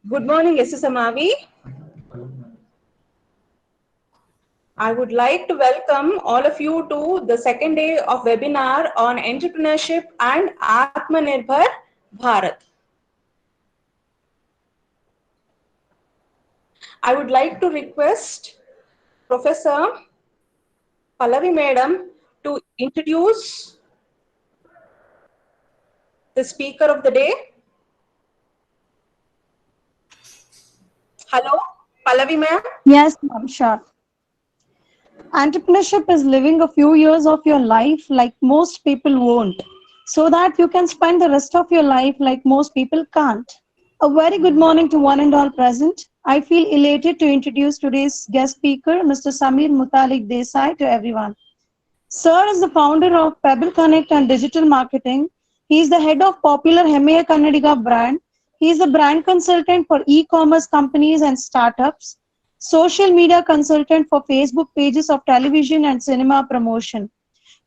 Good morning, SS Amavi. I would like to welcome all of you to the second day of webinar on entrepreneurship and Atmanirbhar Bharat. I would like to request Professor Pallavi Madam to introduce the speaker of the day. Hello, Pallavi ma'am. Yes, ma'am, sure. Entrepreneurship is living a few years of your life like most people won't, so that you can spend the rest of your life like most people can't. A very good morning to one and all present. I feel elated to introduce today's guest speaker, Mr. Samir Mutalik Desai, to everyone. Sir is the founder of Pebble Connect and Digital Marketing. He is the head of popular Hemaya Kannadiga brand. He is a brand consultant for e-commerce companies and startups, social media consultant for Facebook pages of television and cinema promotion.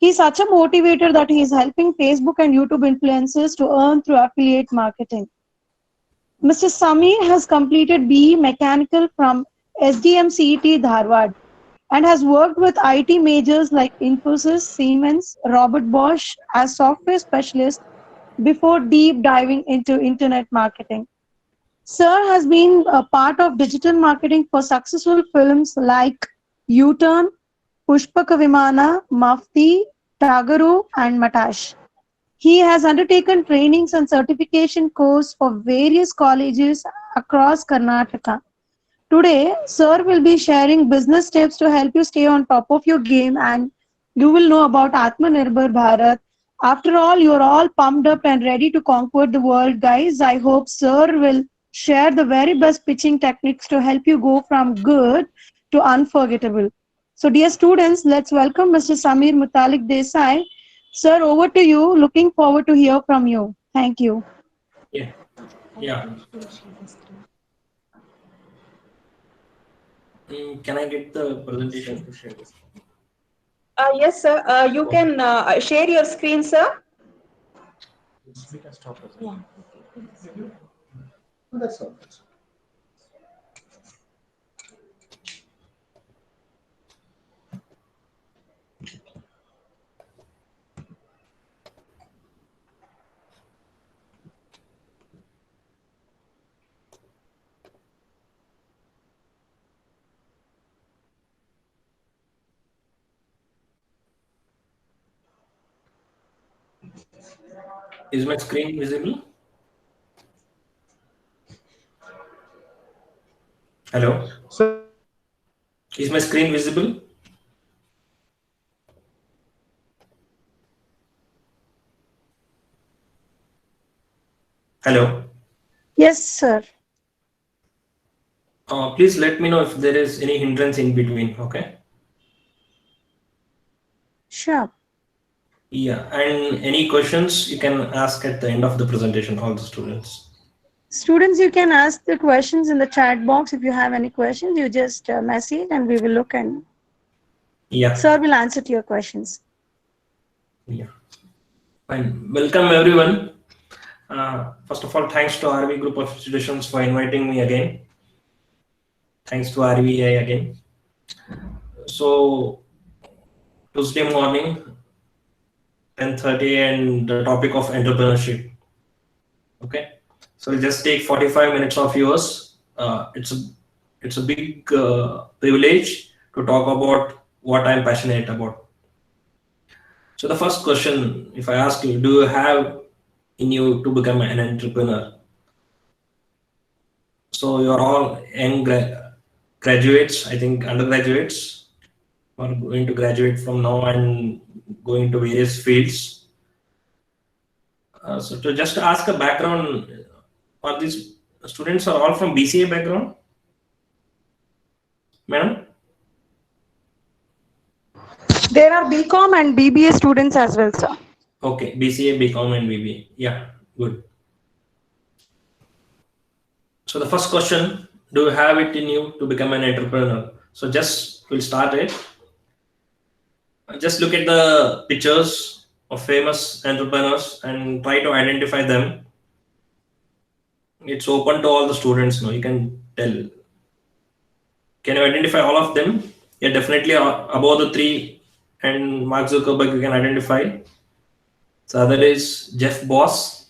He is such a motivator that he is helping Facebook and YouTube influencers to earn through affiliate marketing. Mr. Samir has completed BE Mechanical from SDM CET Dharwad and has worked with IT majors like Infosys, Siemens, Robert Bosch as software specialist before deep diving into internet marketing. Sir has been a part of digital marketing for successful films like U-Turn, Pushpaka Vimana, Mafti, Tagaru, and Matash. He has undertaken trainings and certification course for various colleges across Karnataka. Today, Sir will be sharing business tips to help you stay on top of your game, and you will know about Atmanirbhar Bharat. After all, you're all pumped up and ready to conquer the world, guys. I hope Sir will share the very best pitching techniques to help you go from good to unforgettable. So, dear students, let's welcome Mr. Samir Mutalik Desai. Sir, over to you. Looking forward to hear from you. Thank you. Yeah, yeah. Can I get the presentation to share this? Yes, sir. You can share your screen, sir. We can stop. Yeah. That's all. Is my screen visible? Hello? Sir, Is my screen visible? Hello? Yes, sir. Please let me know if there is any hindrance in between, okay? Sure. Yeah, and any questions you can ask at the end of the presentation, all the students. Students, you can ask the questions in the chat box. If you have any questions, you just message and we will look and Yeah. Sir will answer to your questions. Yeah. Fine. Welcome everyone. First of all, thanks to RV Group of Institutions for inviting me again. Thanks to RVI again. So, Tuesday morning, 10:30, and the topic of entrepreneurship. Okay, so we'll just take 45 minutes of yours. It's a big privilege to talk about what I'm passionate about. So the first question, if I ask you, do you have in you to become an entrepreneur? So you're all young graduates, I think undergraduates, are going to graduate from now and going to various fields. So to just ask a background, are these students are all from BCA background? Madam? There are BCom and BBA students as well, sir. Okay, BCA, BCom and BBA. Yeah, good. So the first question, do you have it in you to become an entrepreneur? So just we'll start it. Just look at the pictures of famous entrepreneurs and try to identify them. It's open to all the students now. You can tell. Can you identify all of them? Yeah, definitely above the three and Mark Zuckerberg you can identify. The other is Jeff Bezos,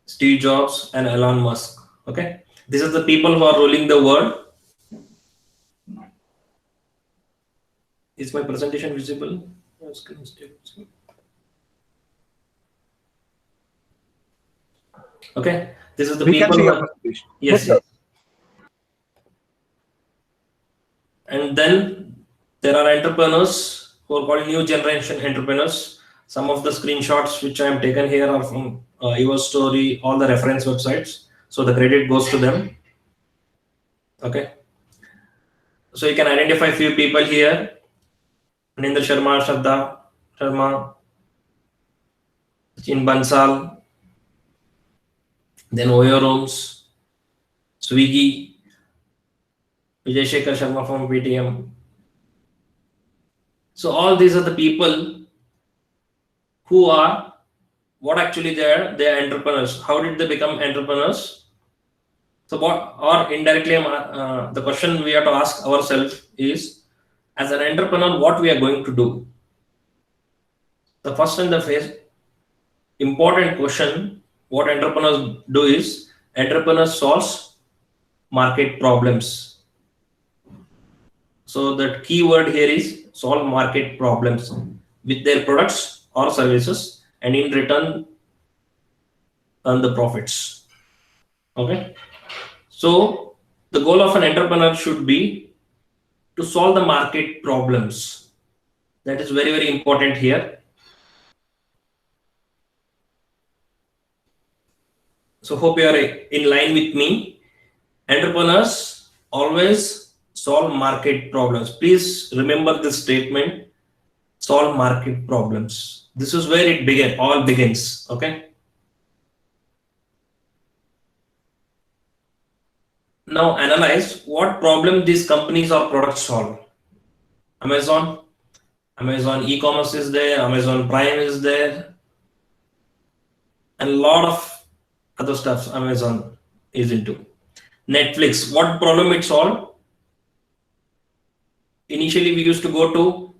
Steve Jobs, and Elon Musk. Okay, these are the people who are ruling the world. Is my presentation visible? Okay, this is the We people. can see who your are, presentation. yes, sir. And then there are entrepreneurs who are called new generation entrepreneurs. Some of the screenshots which I am taken here are from your story, all the reference websites. So the credit goes to them. Okay. So you can identify a few people here. Nindra Sharma, Shraddha Sharma, Chin Bansal, then Oyo Rooms, Swiggy, Vijay Shekhar Sharma from PTM. So all these are the people who are what actually they are entrepreneurs. How did they become entrepreneurs? So what, or indirectly, the question we have to ask ourselves is, as an entrepreneur, what we are going to do? The first and the first important question, what entrepreneurs do is, entrepreneurs solves market problems. So the key word here is solve market problems with their products or services, and in return earn the profits. Okay. So the goal of an entrepreneur should be to solve the market problems. That is very, very important here. So hope you are in line with me. Entrepreneurs always solve market problems. Please remember this statement, solve market problems. This is where it all begins. Okay. Now analyze what problem these companies or products solve. Amazon e-commerce is there, Amazon Prime is there, and a lot of other stuff Amazon is into. Netflix, what problem it solved? Initially, we used to go to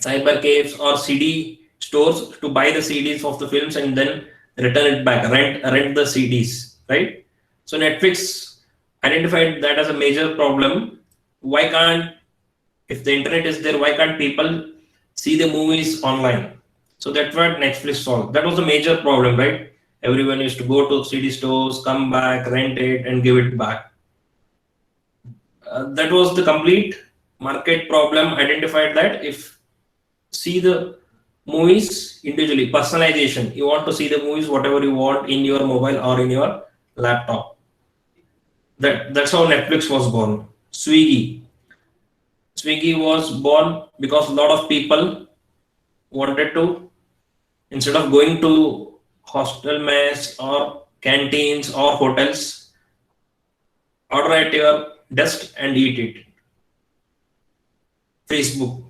cyber caves or CD stores to buy the CDs of the films and then return it back, rent the CDs, right? So Netflix identified that as a major problem. Why can't, if the internet is there, why can't people see the movies online? So that's what Netflix solved. That was a major problem, right? Everyone used to go to CD stores, come back, rent it, and give it back. That was the complete market problem. Identified that if see the movies individually, personalization. You want to see the movies whatever you want in your mobile or in your laptop. That's how Netflix was born. Swiggy was born because a lot of people wanted to, instead of going to hostel mess or canteens or hotels, order at your desk and eat it. Facebook,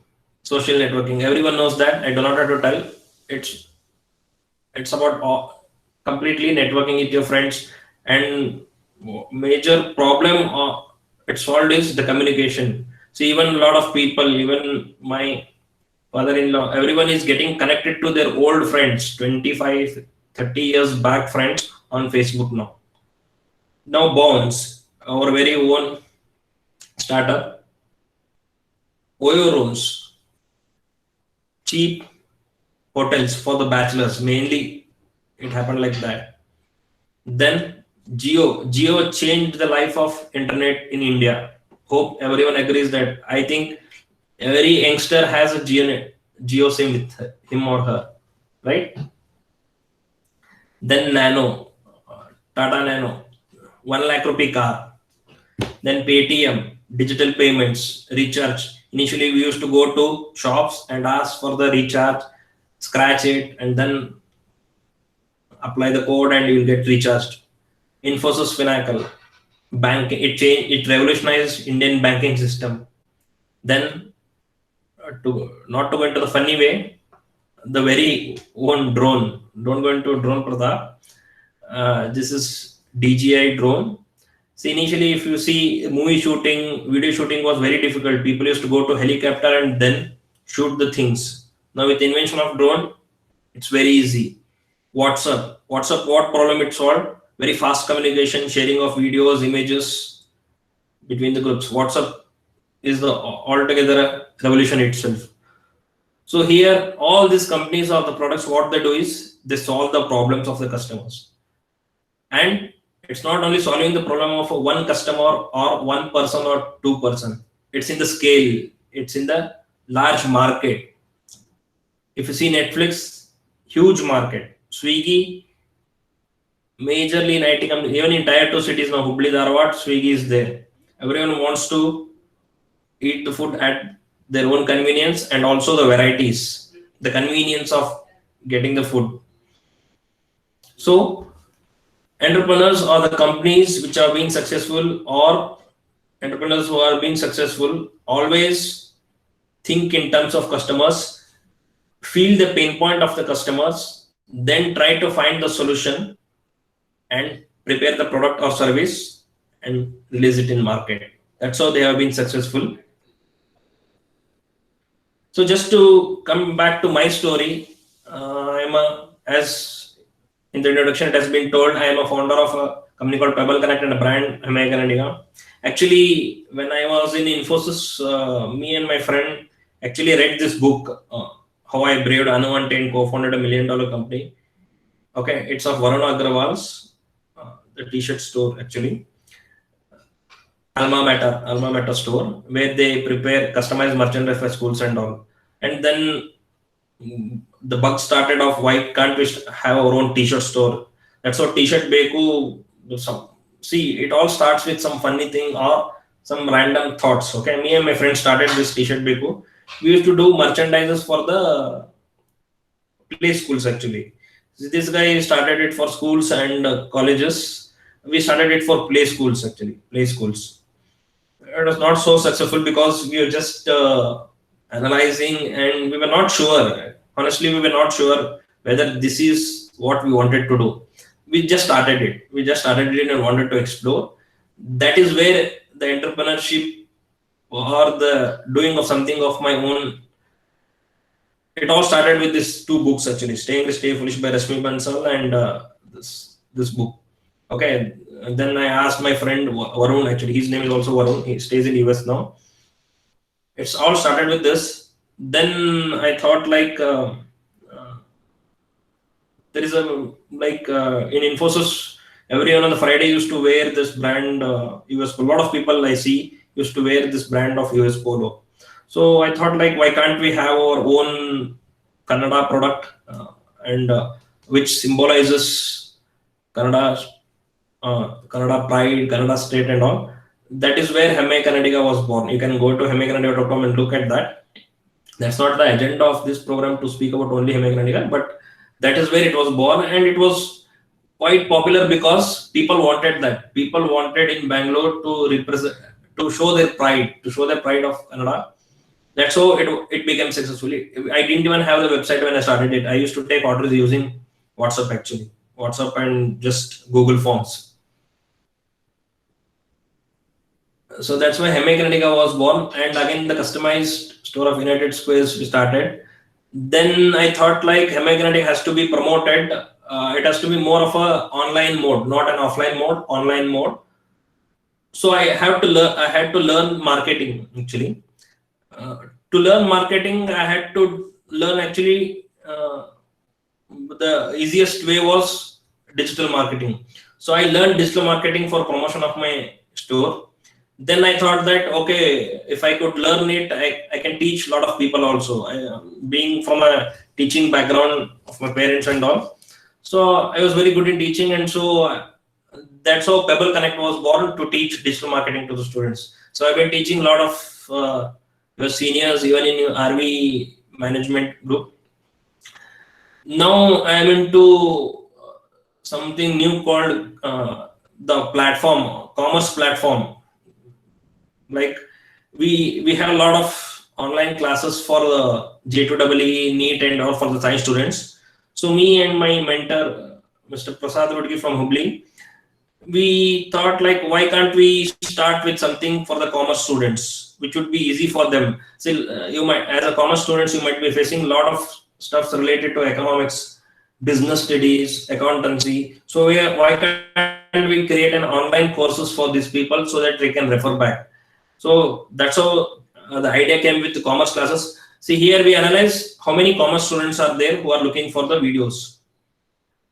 social networking, everyone knows that. I do not have to tell. It's about completely networking with your friends, and major problem it solved is the communication. See, even a lot of people, even my father-in-law, everyone is getting connected to their old friends, 25, 30 years back friends on Facebook now. Now Bonds, our very own startup, Oyo Rooms, cheap hotels for the bachelors, mainly it happened like that. Then Geo changed the life of internet in India. Hope everyone agrees that. I think every youngster has a Geo SIM with him or her, right? Then Nano, Tata Nano, 1 lakh rupee car. Then Paytm, digital payments, recharge. Initially, we used to go to shops and ask for the recharge, scratch it, and then apply the code and you will get recharged. Infosys Finacle, bank, it revolutionized Indian banking system. Then, not to go into the funny way, the very own drone. Don't go into drone, Pratap. This is DJI drone. So initially, if you see movie shooting, video shooting was very difficult. People used to go to helicopter and then shoot the things. Now with the invention of drone, it's very easy. WhatsApp, what problem it solved? Very fast communication, sharing of videos, images between the groups. WhatsApp is the altogether a revolution itself. So here, all these companies or the products, what they do is they solve the problems of the customers. And it's not only solving the problem of one customer or one person or two person. It's in the scale. It's in the large market. If you see Netflix, huge market. Swiggy, majorly in IT company, even in tier 2 cities now, Hubli, Dharwad, Swiggy is there. Everyone wants to eat the food at their own convenience, and also the varieties, the convenience of getting the food. So entrepreneurs or the companies which are being successful, or entrepreneurs who are being successful, always think in terms of customers, feel the pain point of the customers, then try to find the solution and prepare the product or service and release it in market. That's how they have been successful. So just to come back to my story, as in the introduction it has been told, I am a founder of a company called Pebble Connect and a brand HMAI Kannadiga. Actually, when I was in Infosys, me and my friend actually read this book, How I Braved Unwanted and co-founded $1 million company. Okay, it's of Varun Agrawal's, the t-shirt store actually. Alma Mater store, where they prepare customized merchandise for schools and all. And then the bug started of why can't we have our own t-shirt store? That's how t-shirt Beku. See, it all starts with some funny thing or some random thoughts. Okay, me and my friend started this t-shirt Beku. We used to do merchandises for the play schools actually. This guy started it for schools and colleges. We started it for play schools actually, play schools. It was not so successful because we were just analyzing and we were not sure. Honestly, we were not sure whether this is what we wanted to do. We just started it. And wanted to explore. That is where the entrepreneurship or the doing of something of my own. It all started with these two books actually, Stay Rich, Stay Foolish by Rashmi Bansal and this book. Okay. And then I asked my friend Varun, actually, his name is also Varun. He stays in US now. It's all started with this. Then I thought like there is a in Infosys, everyone on the Friday used to wear this brand US. A lot of people I see used to wear this brand of US Polo. So I thought like why can't we have our own Kannada product and which symbolizes Kannada pride, Kannada state and all. That is where HMAI Kannadiga was born. You can go to hmaikannadiga.com and look at that. That's not the agenda of this program to speak about only HMAI Kannadiga, but that is where it was born, and it was quite popular because people wanted that. People wanted in Bangalore to represent, to show their pride of Kannada. That's how it became successful. I didn't even have the website when I started it. I used to take orders using WhatsApp actually. WhatsApp and just Google Forms. So that's why HMAI Kannadiga was born, and again the customized store of United Squares we started. Then I thought like HMAI Kannadiga has to be promoted. It has to be more of a online mode, not an offline mode, online mode. So I had to learn marketing actually. To learn marketing, I had to learn actually the easiest way was digital marketing. So I learned digital marketing for promotion of my store. Then I thought that, okay, if I could learn it, I can teach a lot of people also. Being from a teaching background of my parents and all. So I was very good in teaching, and so that's how Pebble Connect was born, to teach digital marketing to the students. So I've been teaching a lot of your seniors, even in your RV management group. Now I am into something new called the platform, commerce platform. Like we have a lot of online classes for the J2EE, NEET and all for the science students. So me and my mentor, Mr. Prasad Vodgi from Hubli, we thought like, why can't we start with something for the commerce students, which would be easy for them. Still, you might, as a commerce students, you might be facing a lot of stuff related to economics, business studies, accountancy. So why can't we create an online courses for these people so that they can refer back? So that's how the idea came with the commerce classes. See, here we analyze how many commerce students are there who are looking for the videos.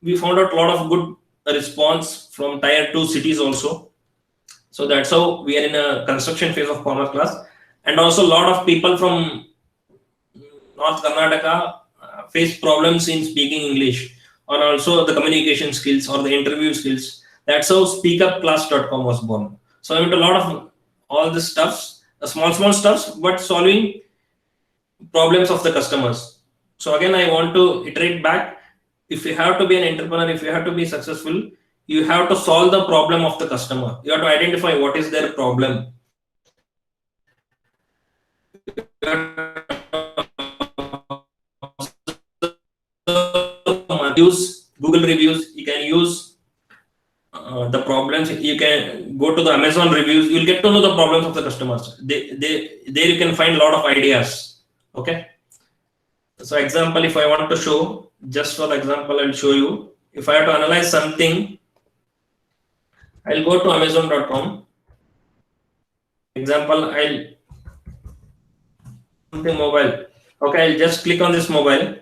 We found out a lot of good response from tier 2 cities also. So that's how we are in a construction phase of commerce class. And also a lot of people from North Karnataka face problems in speaking English, or also the communication skills or the interview skills. That's how speakupclass.com was born. So I went a lot of all this stuffs, small stuffs, but solving problems of the customers. So again, I want to iterate back. If you have to be an entrepreneur, if you have to be successful, you have to solve the problem of the customer. You have to identify what is their problem. Use Google reviews. You can use the problems. You can go to the Amazon reviews. You'll get to know the problems of the customers. There you can find a lot of ideas. Okay. So example, if I want to show, just for example, I'll show you. If I have to analyze something, I'll go to Amazon.com. Example, I'll something mobile. Okay, I'll just click on this mobile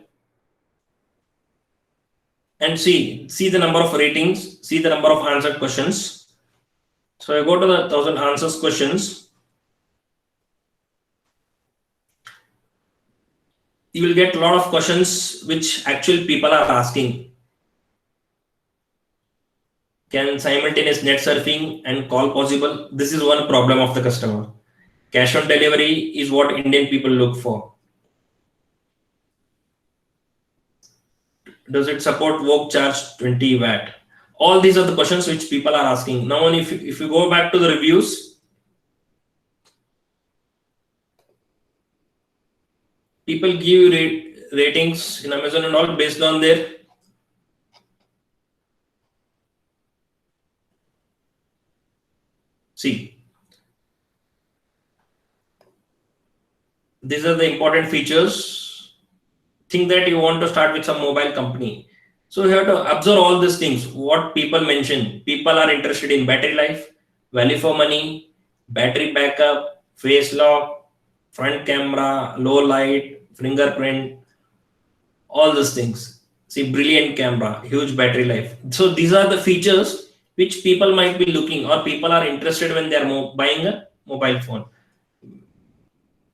and see the number of ratings, see the number of answered questions. So I go to the 1000 answers questions. You will get a lot of questions which actual people are asking. Can simultaneous net surfing and call possible? This is one problem of the customer. Cash on delivery is what Indian people look for. Does it support VOG charge 20 watt? All these are the questions which people are asking. Now, if you go back to the reviews, people give ratings in Amazon and all based on their see. These are the important features. Think that you want to start with some mobile company. So you have to observe all these things, what people mention. People are interested in battery life, value for money, battery backup, face lock, front camera, low light, fingerprint, all these things. See, brilliant camera, huge battery life. So these are the features which people might be looking, or people are interested when they are buying a mobile phone.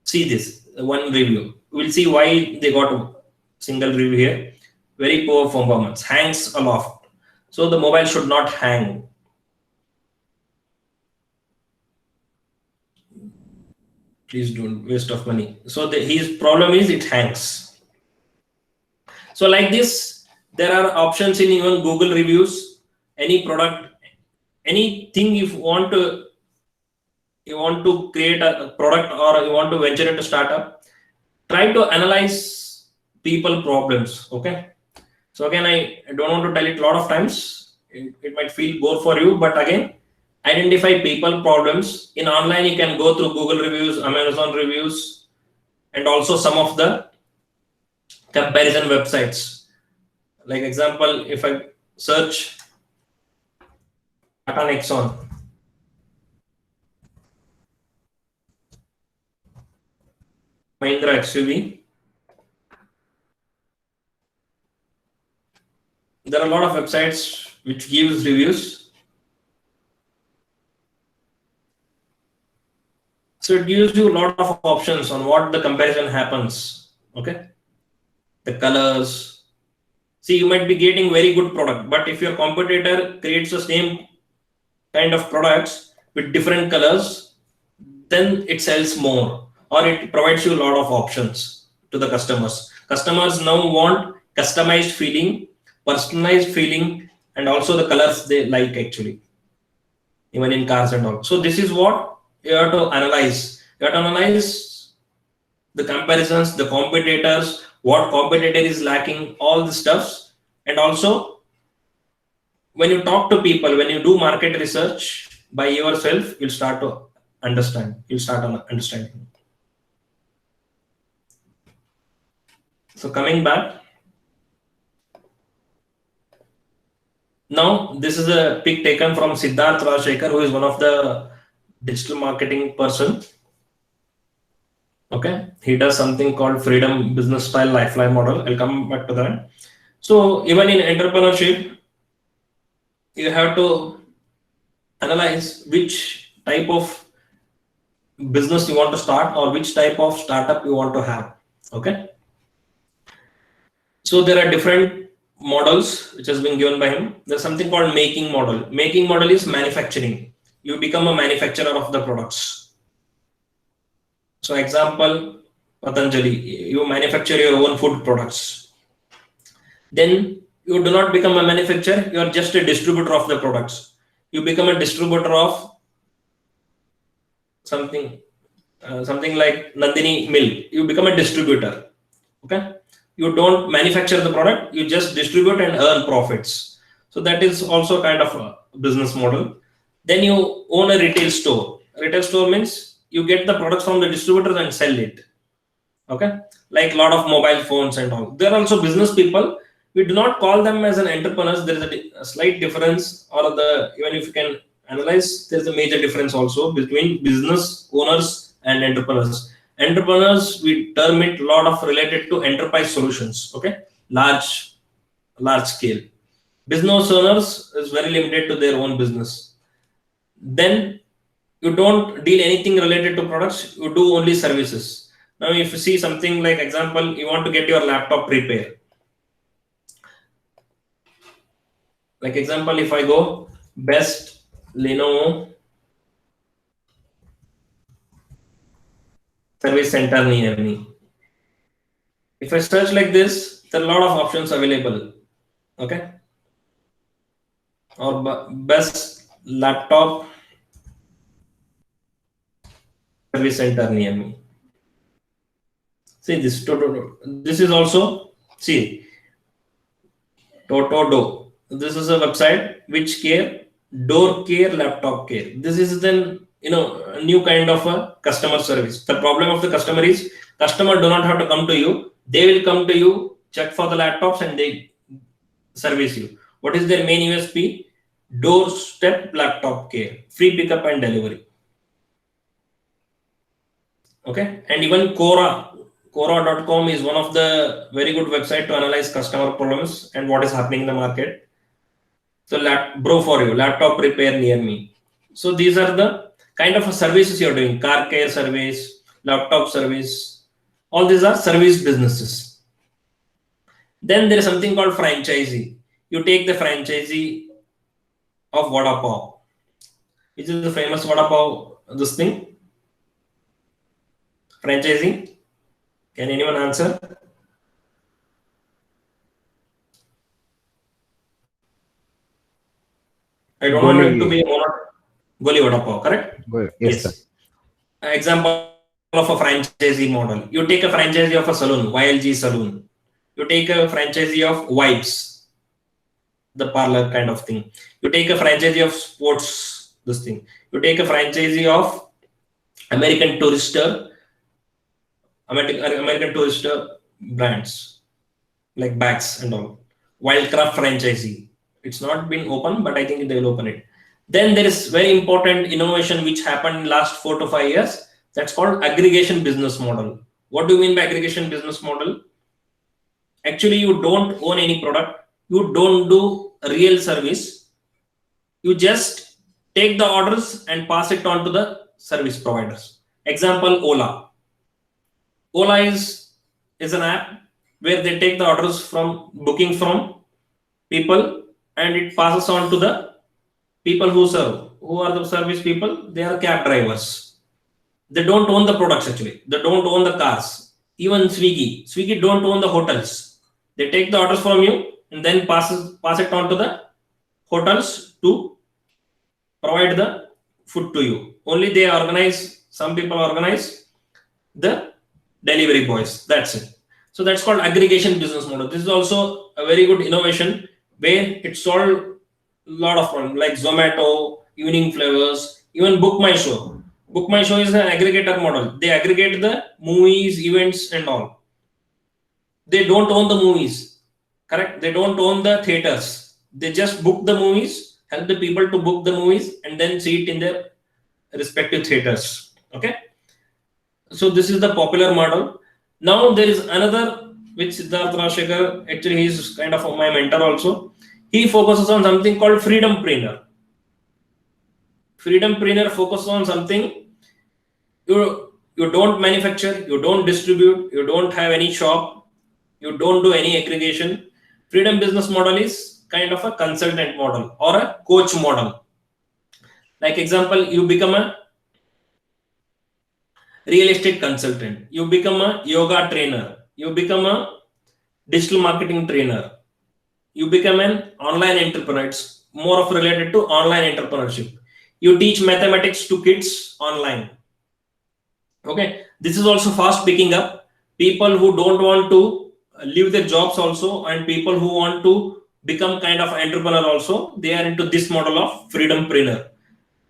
See this, one review. We'll see why they got a single review here. Very poor performance, hangs a lot. So the mobile should not hang. Please don't waste of money. So his problem is it hangs. So like this, there are options in even Google reviews, any product, anything if you want to create a product or you want to venture into startup, try to analyze people problems. Okay. So again, I don't want to tell it a lot of times. It might feel bore for you, but again, identify people problems. In online, you can go through Google reviews, Amazon reviews, and also some of the comparison websites. Like example, if I search Tata Nexon, Mahindra XUV, there are a lot of websites which gives reviews. So it gives you a lot of options on what the comparison happens. Okay, the colors. See, you might be getting very good product, but if your competitor creates the same kind of products with different colors, then it sells more, or it provides you a lot of options to the customers. Customers now want customized feeling, personalized feeling, and also the colors they like actually, even in cars and all. So this is what you have to analyze. You have to analyze the comparisons, the competitors, what competitor is lacking, all the stuffs. And also, when you talk to people, when you do market research by yourself, you'll start to understand. You'll start understanding. So coming back, now this is a pic taken from Siddharth Rajshekar, who is one of the digital marketing person. Okay, he does something called Freedom Business Style Lifeline Model. I'll come back to that. So even in entrepreneurship, you have to analyze which type of business you want to start or which type of startup you want to have. Okay, so there are different models which has been given by him. There's something called making model. Making model is manufacturing. You become a manufacturer of the products. So example, Patanjali, you manufacture your own food products. Then you do not become a manufacturer, you are just a distributor of the products. You become a distributor of something like Nandini Milk. You become a distributor. Okay, you don't manufacture the product, you just distribute and earn profits. So that is also kind of a business model. Then you own a retail store. Retail store means you get the products from the distributors and sell it. Okay, like a lot of mobile phones and all. They're also business people. We do not call them as an entrepreneurs. There is a slight difference, or even if you can analyze, there's a major difference also between business owners and entrepreneurs. Entrepreneurs, we term it a lot of related to enterprise solutions. Okay, large scale. Business owners is very limited to their own business. Then you don't deal anything related to products. You do only services. Now, if you see something like example, you want to get your laptop repair. Like example, if I go best Lenovo service center near me. If I search like this, there are a lot of options available. Okay. Or best laptop service center near me. See this Toto. This is also Totodo. This is a website which care door care, laptop care. This is then a new kind of a customer service. The problem of the customer is customer do not have to come to you. They will come to you, check for the laptops, and they service you. What is their main USP? Doorstep laptop care, free pickup and delivery. Okay, and even Quora.com is one of the very good website to analyze customer problems and what is happening in the market. So laptop repair near me. So these are the kind of services you're doing: car care service, laptop service. All these are service businesses. Then there is something called franchisee. You take the franchisee of Vada Pav. Which is the famous Vada Pav, this thing? Franchisee? Can anyone answer? I don't want it to be Goli Vada Pav, correct? Yes, sir. Example of a franchisee model. You take a franchisee of a salon, YLG Saloon. You take a franchisee of Vibes, the parlor kind of thing. You take a franchisee of sports, this thing. You take a franchisee of American Tourister brands like bags and all. Wildcraft franchisee. It's not been open, but I think they will open it. Then there is very important innovation which happened in last 4 to 5 years. That's called aggregation business model. What do you mean by aggregation business model? Actually, you don't own any product. You don't do real service. You just take the orders and pass it on to the service providers. Example, Ola. Ola is an app where they take the orders from booking from people and it passes on to the people who serve. Who are the service people? They are cab drivers. They don't own the products actually. They don't own the cars. Even Swiggy don't own the hotels. They take the orders from you and then pass it on to the hotels to provide the food to you. Only they organize, some people organize the delivery boys. That's it. So that's called aggregation business model. This is also a very good innovation where it solved a lot of problems like Zomato, Evening Flavors, even Book My Show. Book My Show is an aggregator model. They aggregate the movies, events, and all. They don't own the movies, correct? They don't own the theaters. They just book the movies, help the people to book the movies, and then see it in their respective theaters. Okay. So this is the popular model. Now there is another which Siddharth Rajshekhar, actually he is kind of my mentor also. He focuses on something called Freedompreneur. Freedompreneur focuses on something you don't manufacture, you don't distribute, you don't have any shop, you don't do any aggregation. Freedom business model is kind of a consultant model or a coach model. Like example, you become a real estate consultant, you become a yoga trainer, you become a digital marketing trainer, you become an online entrepreneur. It's more of related to online entrepreneurship. You teach mathematics to kids online. Okay, this is also fast picking up. People who don't want to leave their jobs also, and people who want to become kind of entrepreneur also, they are into this model of Freedompreneur.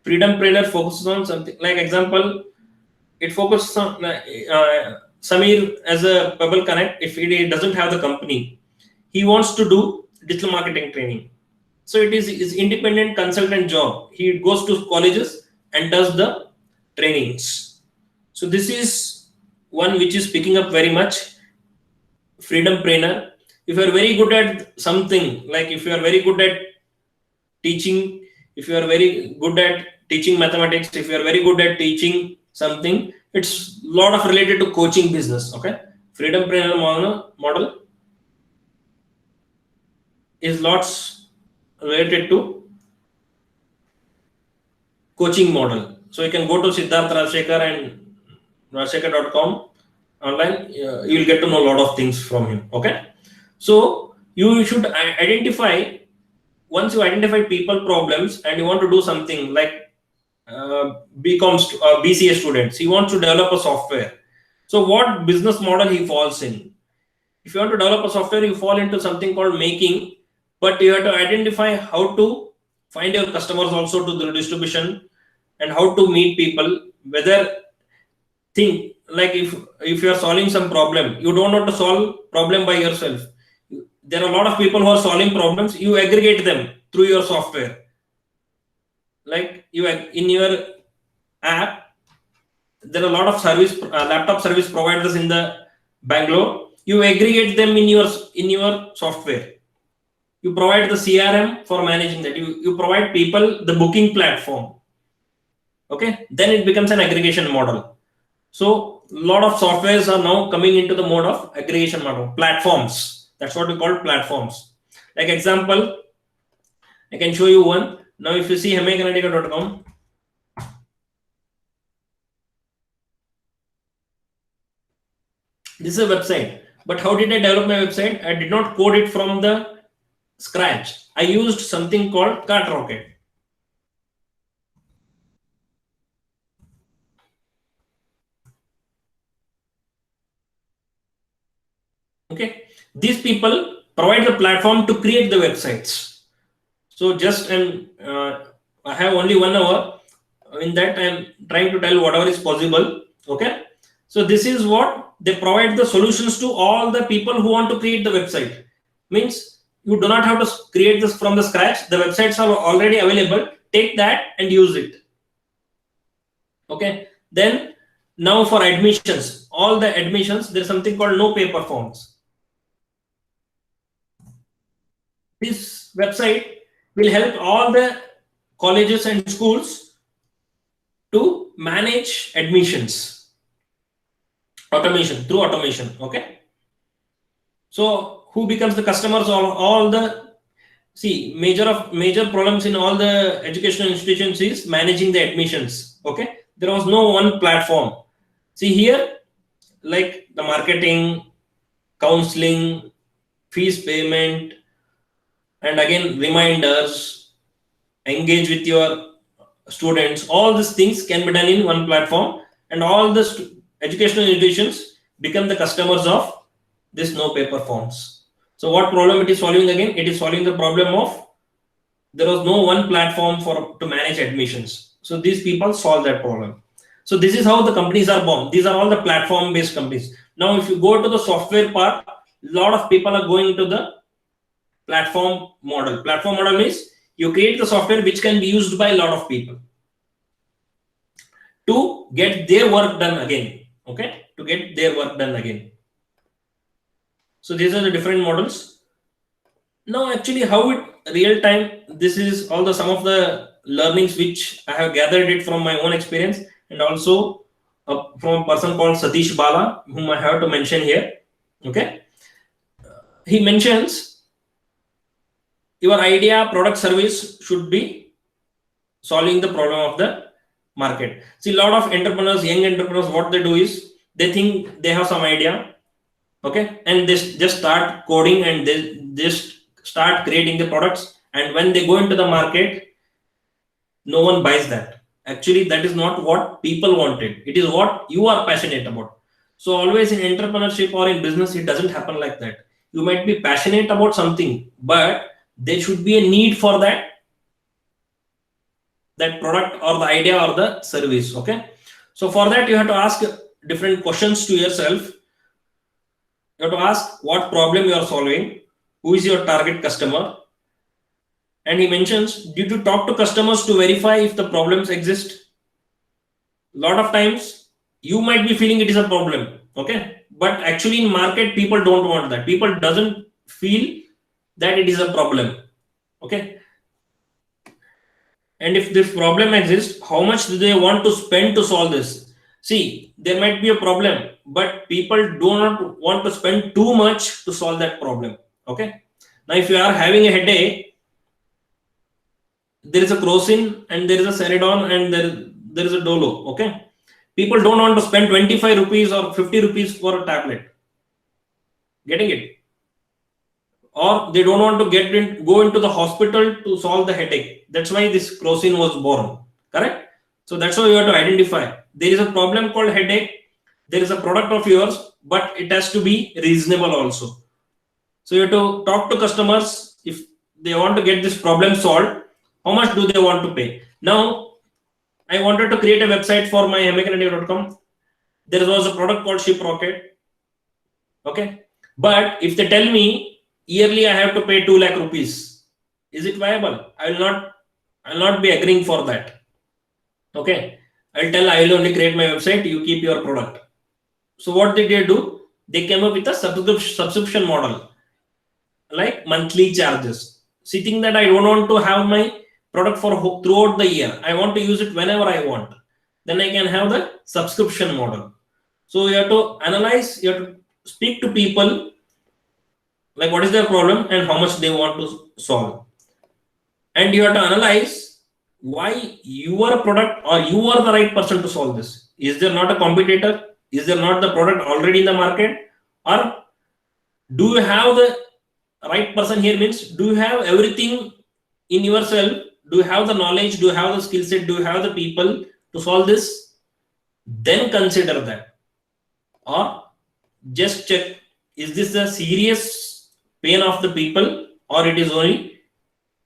Freedompreneur focuses on something like example, it focuses on Samir as a Pebble Connect. If he doesn't have the company, he wants to do digital marketing training. So it is his independent consultant job. He goes to colleges and does the trainings. So this is one which is picking up very much. Freedompreneur. If you are very good at something, like if you are very good at teaching, if you are very good at teaching mathematics, if you are very good at teaching something, it's a lot of related to coaching business. Okay, Freedompreneur model is lots related to coaching model. So you can go to Siddharth Rajshekhar and rajshekhar.com online. You will get to know a lot of things from him. Okay, so you should identify, once you identify people problems and you want to do something like BCA students, he wants to develop a software. So what business model he falls in? If you want to develop a software, you fall into something called making, but you have to identify how to find your customers also to the distribution and how to meet people. Whether think like if you are solving some problem, you don't want to solve problem by yourself. There are a lot of people who are solving problems. You aggregate them through your software. Like you in your app, there are a lot of service laptop service providers in the Bangalore. You aggregate them in your software. You provide the CRM for managing that. You provide people the booking platform. Okay, then it becomes an aggregation model. So a lot of softwares are now coming into the mode of aggregation model. Platforms. That's what we call platforms. Like example, I can show you one. Now if you see hemekanatika.com, this is a website. But how did I develop my website? I did not code it from the scratch. I used something called CartRocket. Okay, these people provide the platform to create the websites. So just I have only 1 hour. In that, I am trying to tell whatever is possible. Okay, so this is what they provide the solutions to all the people who want to create the website. Means you do not have to create this from the scratch. The websites are already available. Take that and use it. Okay, then now for admissions, all the admissions, there is something called no paper forms. This website will help all the colleges and schools to manage admissions. Through automation. Okay. So who becomes the customers? All the major problems in all the educational institutions is managing the admissions. Okay. There was no one platform. See here, like the marketing, counseling, fees payment, and again reminders, engage with your students. All these things can be done in one platform, and all the educational institutions become the customers of this no paper forms. So what problem it is solving again? It is solving the problem of there was no one platform to manage admissions. So these people solve that problem. So this is how the companies are born. These are all the platform based companies. Now if you go to the software part, a lot of people are going to the platform model. Platform model means you create the software which can be used by a lot of people to get their work done again. Okay, to get their work done again. So these are the different models. Now actually how it real time, this is all the some of the learnings which I have gathered it from my own experience, and also from a person called Satish Bala, whom I have to mention here. Okay, he mentions your idea, product, service should be solving the problem of the market. See, a lot of entrepreneurs, young entrepreneurs, what they do is they think they have some idea, okay, and they just start coding and they just start creating the products, and when they go into the market, no one buys that. Actually, that is not what people wanted. It is what you are passionate about. So always in entrepreneurship or in business, it doesn't happen like that. You might be passionate about something, but there should be a need for that product or the idea or the service. Okay, so for that you have to ask different questions to yourself. You have to ask what problem you are solving, who is your target customer, and he mentions, did you talk to customers to verify if the problems exist? A lot of times you might be feeling it is a problem, okay, but actually in market people don't want that. People doesn't feel that it is a problem, okay. And if this problem exists, how much do they want to spend to solve this? See, there might be a problem, but people do not want to spend too much to solve that problem. Okay. Now, if you are having a headache, there is a Crocin and there is a Ceridon and there is a Dolo. Okay. People don't want to spend 25 rupees or 50 rupees for a tablet. Getting it? Or they don't want to go into the hospital to solve the headache. That's why this Crocin was born. Correct? So that's why you have to identify. There is a problem called headache. There is a product of yours, but it has to be reasonable also. So you have to talk to customers. If they want to get this problem solved, how much do they want to pay? Now, I wanted to create a website for my MakeInIndia.com. There was a product called ShipRocket. Okay. But if they tell me yearly I have to pay 2 lakh rupees, is it viable? I will not be agreeing for that. Okay. I'll tell I will only create my website, you keep your product. So what did they do? They came up with a subscription model, like monthly charges. Sitting that I don't want to have my product for throughout the year. I want to use it whenever I want. Then I can have the subscription model. So you have to analyze, you have to speak to people, like what is their problem and how much they want to solve. And you have to analyze why your product or you are the right person to solve this. Is there not a competitor? Is there not the product already in the market? Or do you have the right person here? Means, do you have everything in yourself? Do you have the knowledge? Do you have the skill set? Do you have the people to solve this? Then consider that. Or just check, is this a serious pain of the people or it is only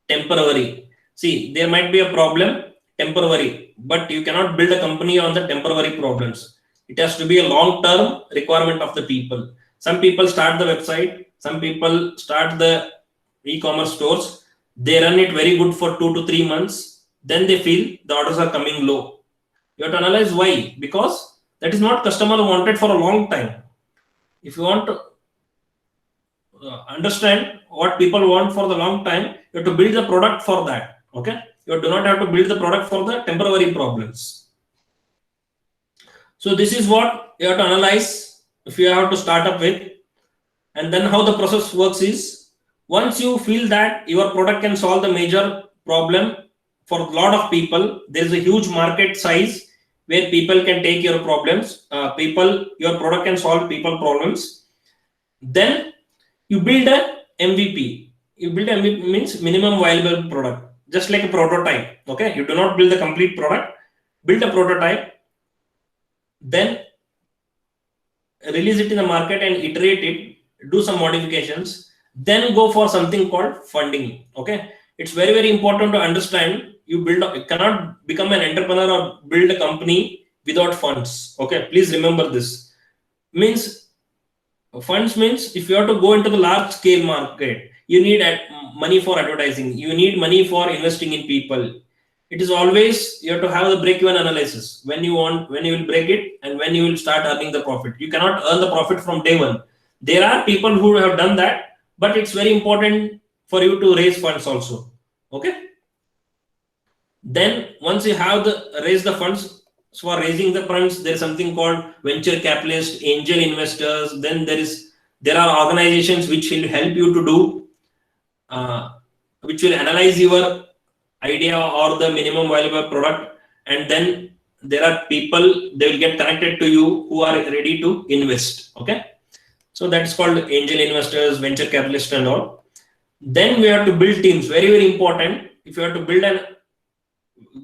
temporary? See, there might be a problem temporary, but you cannot build a company on the temporary problems. It has to be a long-term requirement of the people. Some people start the website, some people start the e-commerce stores. They run it very good for 2 to 3 months. Then they feel the orders are coming low. You have to analyze why. Because that is not customer wanted for a long time. If you want to understand what people want for the long time, you have to build the product for that. Okay. You do not have to build the product for the temporary problems. So this is what you have to analyze if you have to start up with. And then how the process works is, once you feel that your product can solve the major problem for a lot of people, there is a huge market size where people can take your problems. Your product can solve people problems. Then you build a MVP. You build MVP means minimum viable product, just like a prototype. Okay, you do not build the complete product. Build a prototype. Then release it in the market and iterate it, do some modifications, then go for something called funding. Okay, it's very, very important to understand you cannot become an entrepreneur or build a company without funds. Okay, please remember this. Means funds means if you have to go into the large scale market, you need money for advertising, you need money for investing in people. It is always you have to have the break-even analysis when you will break it and when you will start earning the profit. You cannot earn the profit from day one. There are people who have done that, but it's very important for you to raise funds also. Okay. Then once you have raise the funds, so for raising the funds, there is something called venture capitalist, angel investors. Then there are organizations which will help you to do, which will analyze your idea or the minimum viable product, and then there are people, they will get connected to you who are ready to invest. Okay, so that's called angel investors, venture capitalists and all. Then we have to build teams. Very, very important. If you have to build a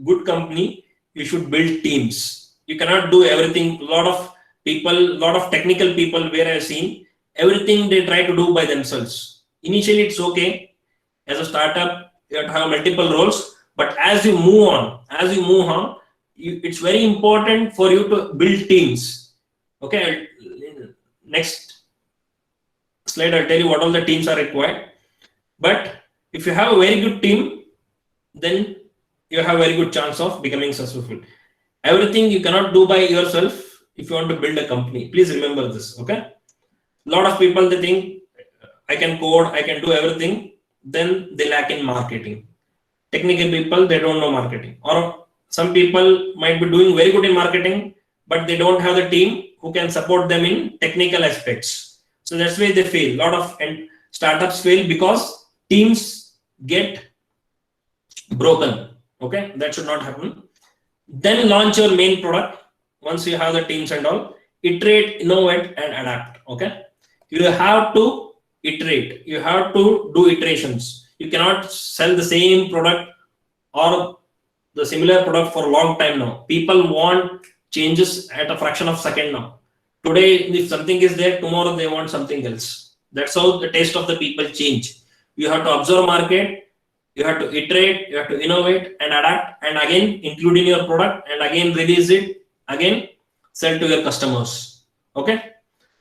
good company, you should build teams. You cannot do everything. A lot of technical people where I've seen everything they try to do by themselves. Initially it's okay. As a startup, you have to have multiple roles, but as you move on, it's very important for you to build teams. Okay, next slide I'll tell you what all the teams are required. But if you have a very good team, then you have a very good chance of becoming successful. Everything you cannot do by yourself if you want to build a company. Please remember this. Okay, a lot of people, they think I can code, I can do everything, then they lack in marketing. Technical people, they don't know marketing, or some people might be doing very good in marketing, but they don't have the team who can support them in technical aspects. So that's why they fail. A lot of startups fail because teams get broken. Okay, that should not happen. Then launch your main product. Once you have the teams and all, iterate, innovate and adapt. Okay, you have to iterate, you have to do iterations. You cannot sell the same product or the similar product for a long time now. People want changes at a fraction of a second now. Today, if something is there, tomorrow they want something else. That's how the taste of the people change. You have to observe market, you have to iterate, you have to innovate and adapt, and again include in your product, and again release it, again sell to your customers. Okay,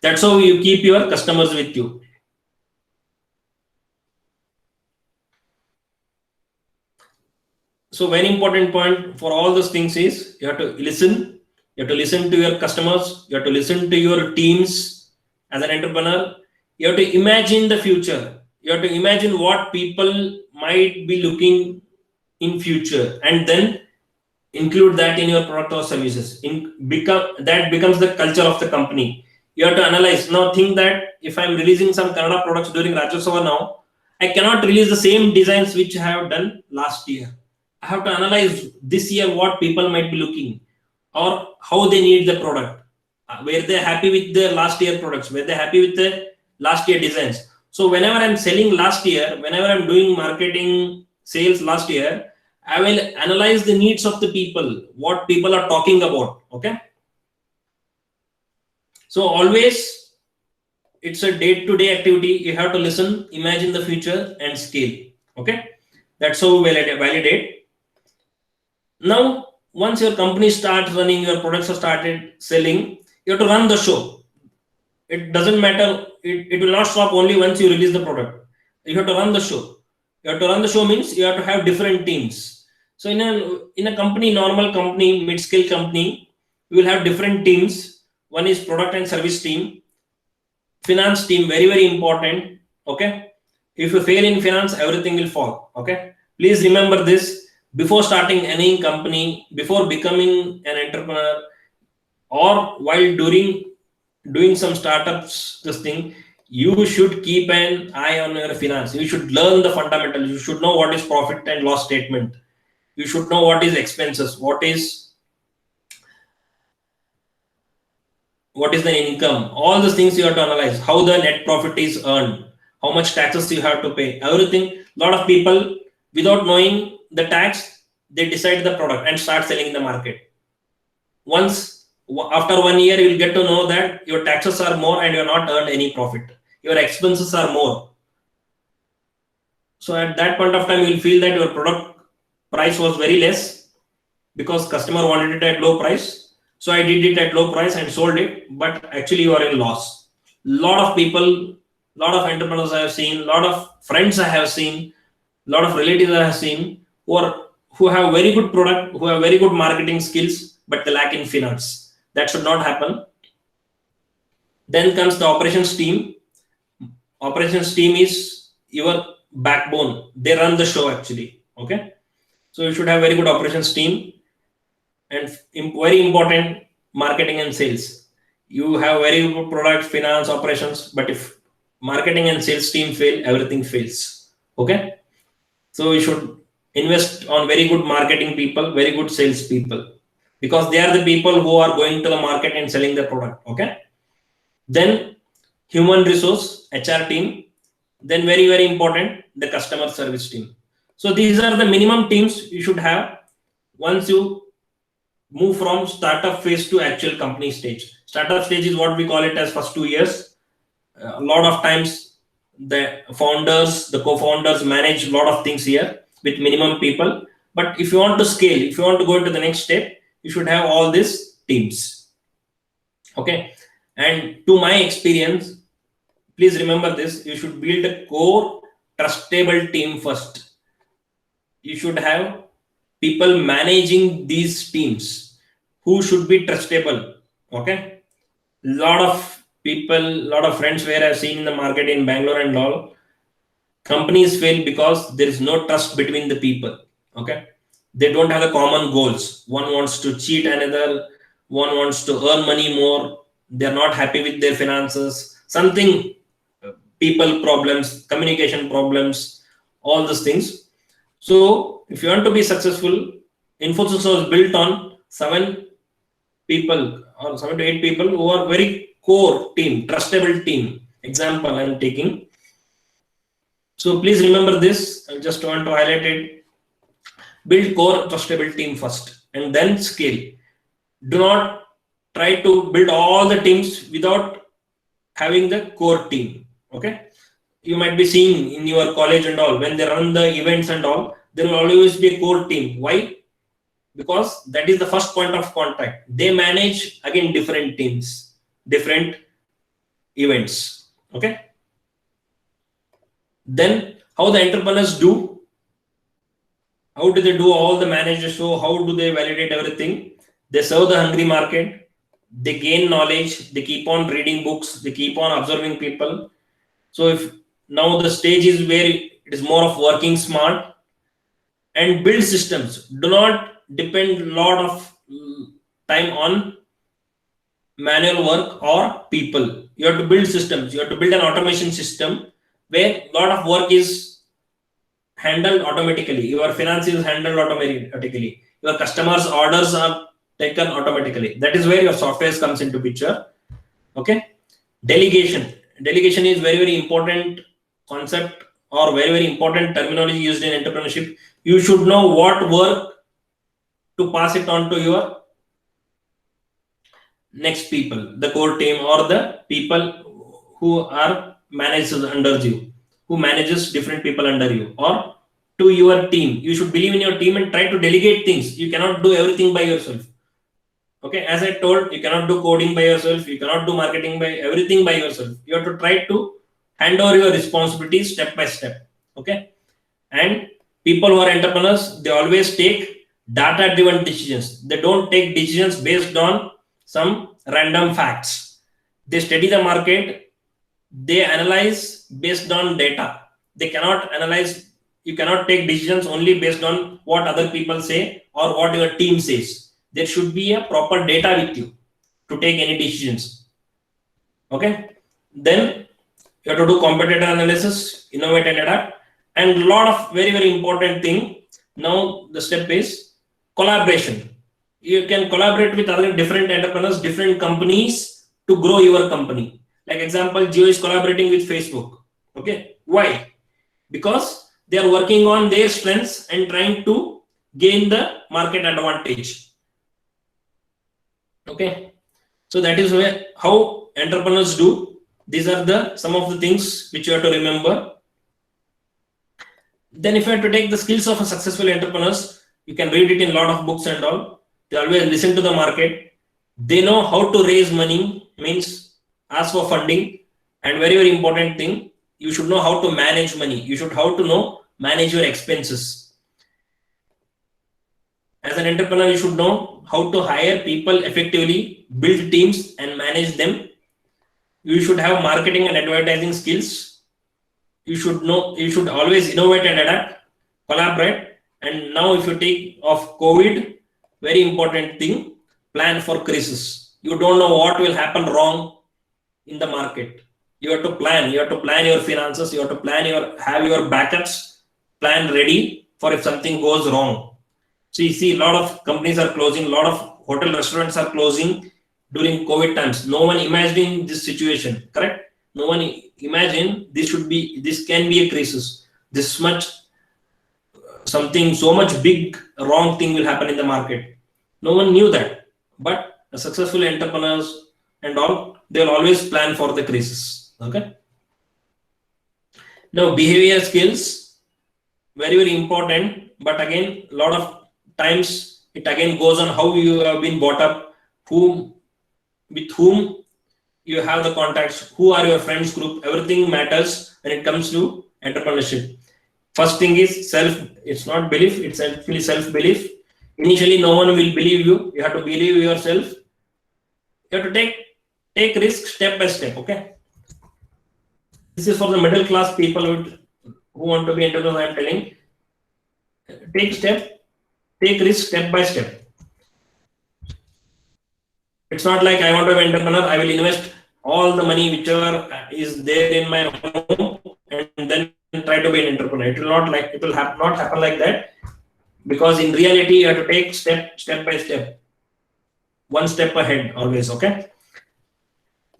that's how you keep your customers with you. So very important point for all those things is you have to listen. You have to listen to your customers. You have to listen to your teams as an entrepreneur. You have to imagine the future. You have to imagine what people might be looking in future, and then include that in your product or services. That becomes the culture of the company. You have to analyze. Now think that if I'm releasing some Kannada products during Rajyotsava now, I cannot release the same designs which I have done last year. I have to analyze this year what people might be looking, or how they need the product, where they're happy with the last year products, where they're happy with the last year designs. So whenever I'm selling last year, whenever I'm doing marketing sales last year, I will analyze the needs of the people, what people are talking about. Okay. So always it's a day-to-day activity. You have to listen, imagine the future and scale. Okay. That's how we validate. Now, once your company starts running, your products are started selling, you have to run the show. It doesn't matter. It will not stop only once you release the product. You have to run the show. You have to run the show means you have to have different teams. So in a company, normal company, mid-scale company, you will have different teams. One is product and service team. Finance team, very, very important. Okay. If you fail in finance, everything will fall. Okay. Please remember this. Before starting any company, before becoming an entrepreneur, or while doing some startups, this thing, you should keep an eye on your finance. You should learn the fundamentals. You should know what is profit and loss statement. You should know what is expenses, what is the income. All these things you have to analyze. How the net profit is earned, how much taxes you have to pay, everything. A lot of people, without knowing the tax, they decide the product and start selling in the market. Once after 1 year, you will get to know that your taxes are more and you have not earned any profit. Your expenses are more. So at that point of time, you will feel that your product price was very less because customer wanted it at low price. So I did it at low price and sold it, but actually you are in loss. Lot of people, lot of entrepreneurs I have seen, lot of friends I have seen, lot of relatives I have seen who have very good product, who have very good marketing skills, but they lack in finance. That should not happen. Then comes the operations team. Operations team is your backbone. They run the show actually. Okay. So you should have very good operations team, and very important, marketing and sales. You have very good product, finance, operations, but if marketing and sales team fail, everything fails. Okay. So you should invest on very good marketing people, very good sales people, because they are the people who are going to the market and selling the product. Okay. Then human resource, HR team. Then very, very important, the customer service team. So these are the minimum teams you should have once you move from startup phase to actual company stage. Startup stage is what we call it as first 2 years. A lot of times the founders, the co-founders manage a lot of things here with minimum people. But if you want to scale, if you want to go into the next step, you should have all these teams. Okay. And to my experience, please remember this, you should build a core trustable team first. You should have people managing these teams who should be trustable. Okay. Lot of people, lot of friends where I've seen in the market in Bangalore and all, companies fail because there is no trust between the people. Okay. They don't have the common goals. One wants to cheat another, one wants to earn money more, they're not happy with their finances, something, people problems, communication problems, all these things. So if you want to be successful, Infosys was built on 7 people or 7 to 8 people who are very core team, trustable team. Example I'm taking. So please remember this. I just want to highlight it. Build core trustable team first and then scale. Do not try to build all the teams without having the core team. Okay. You might be seeing in your college and all, when they run the events and all, there will always be a core team. Why? Because that is the first point of contact. They manage again different teams, different events. Okay. Then how the entrepreneurs do? How do they do all the managers? So how do they validate everything? They serve the hungry market. They gain knowledge. They keep on reading books. They keep on observing people. So if now the stage is where it is more of working smart and build systems. Do not depend a lot of time on manual work or people. You have to build systems. You have to build an automation system where a lot of work is handled automatically. Your finance is handled automatically. Your customers' orders are taken automatically. That is where your software comes into picture. Okay. Delegation. Delegation is very, very important concept or very, very important terminology used in entrepreneurship. You should know what work to pass it on to your next people, the core team or the people who are managed under you, who manages different people under you, or to your team. You should believe in your team and try to delegate things. You cannot do everything by yourself. Okay, as I told, you cannot do coding by yourself. You cannot do marketing by everything by yourself. You have to try to hand over your responsibilities step by step. Okay, and people who are entrepreneurs, they always take data-driven decisions. They don't take decisions based on some random facts. They study the market. They analyze based on data. They cannot analyze. You cannot take decisions only based on what other people say or what your team says. There should be a proper data with you to take any decisions. Okay. Then you have to do competitor analysis, innovate and adapt. And a lot of very, very important thing. Now the step is collaboration. You can collaborate with other different entrepreneurs, different companies to grow your company. Like example, Jio is collaborating with Facebook. Okay. Why? Because they are working on their strengths and trying to gain the market advantage. Okay. So that is how entrepreneurs do. These are some of the things which you have to remember. Then if you have to take the skills of a successful entrepreneurs, you can read it in a lot of books and all. They always listen to the market. They know how to raise money, means ask for funding. And very, very important thing, you should know how to manage money. You should how to know manage your expenses. As an entrepreneur, you should know how to hire people effectively, build teams and manage them. You should have marketing and advertising skills. You should know, you should always innovate and adapt, collaborate. And now if you take off COVID, very important thing, plan for crisis. You don't know what will happen wrong in the market. You have to plan your finances, you have to have your backups plan ready for if something goes wrong. So you see a lot of companies are closing, a lot of hotel restaurants are closing during COVID times. No one imagined this situation, correct? No one imagined this can be a crisis. This much, something so much big wrong thing will happen in the market. No one knew that. But the successful entrepreneurs and all, they'll always plan for the crisis. Okay. Now behavior skills, very, very important. But again, a lot of times it again goes on how you have been brought up, with whom you have the contacts, who are your friends group, everything matters when it comes to entrepreneurship. First thing is it's not belief, it's actually self-belief. Initially, no one will believe you. You have to believe yourself. You have to take risk step by step, okay? This is for the middle class people who want to be entrepreneurs, I am telling. Take risk step by step. It's not like I want to be an entrepreneur, I will invest all the money whichever is there in my home and then try to be an entrepreneur. It will not happen like that, because in reality you have to take step by step, one step ahead always, okay?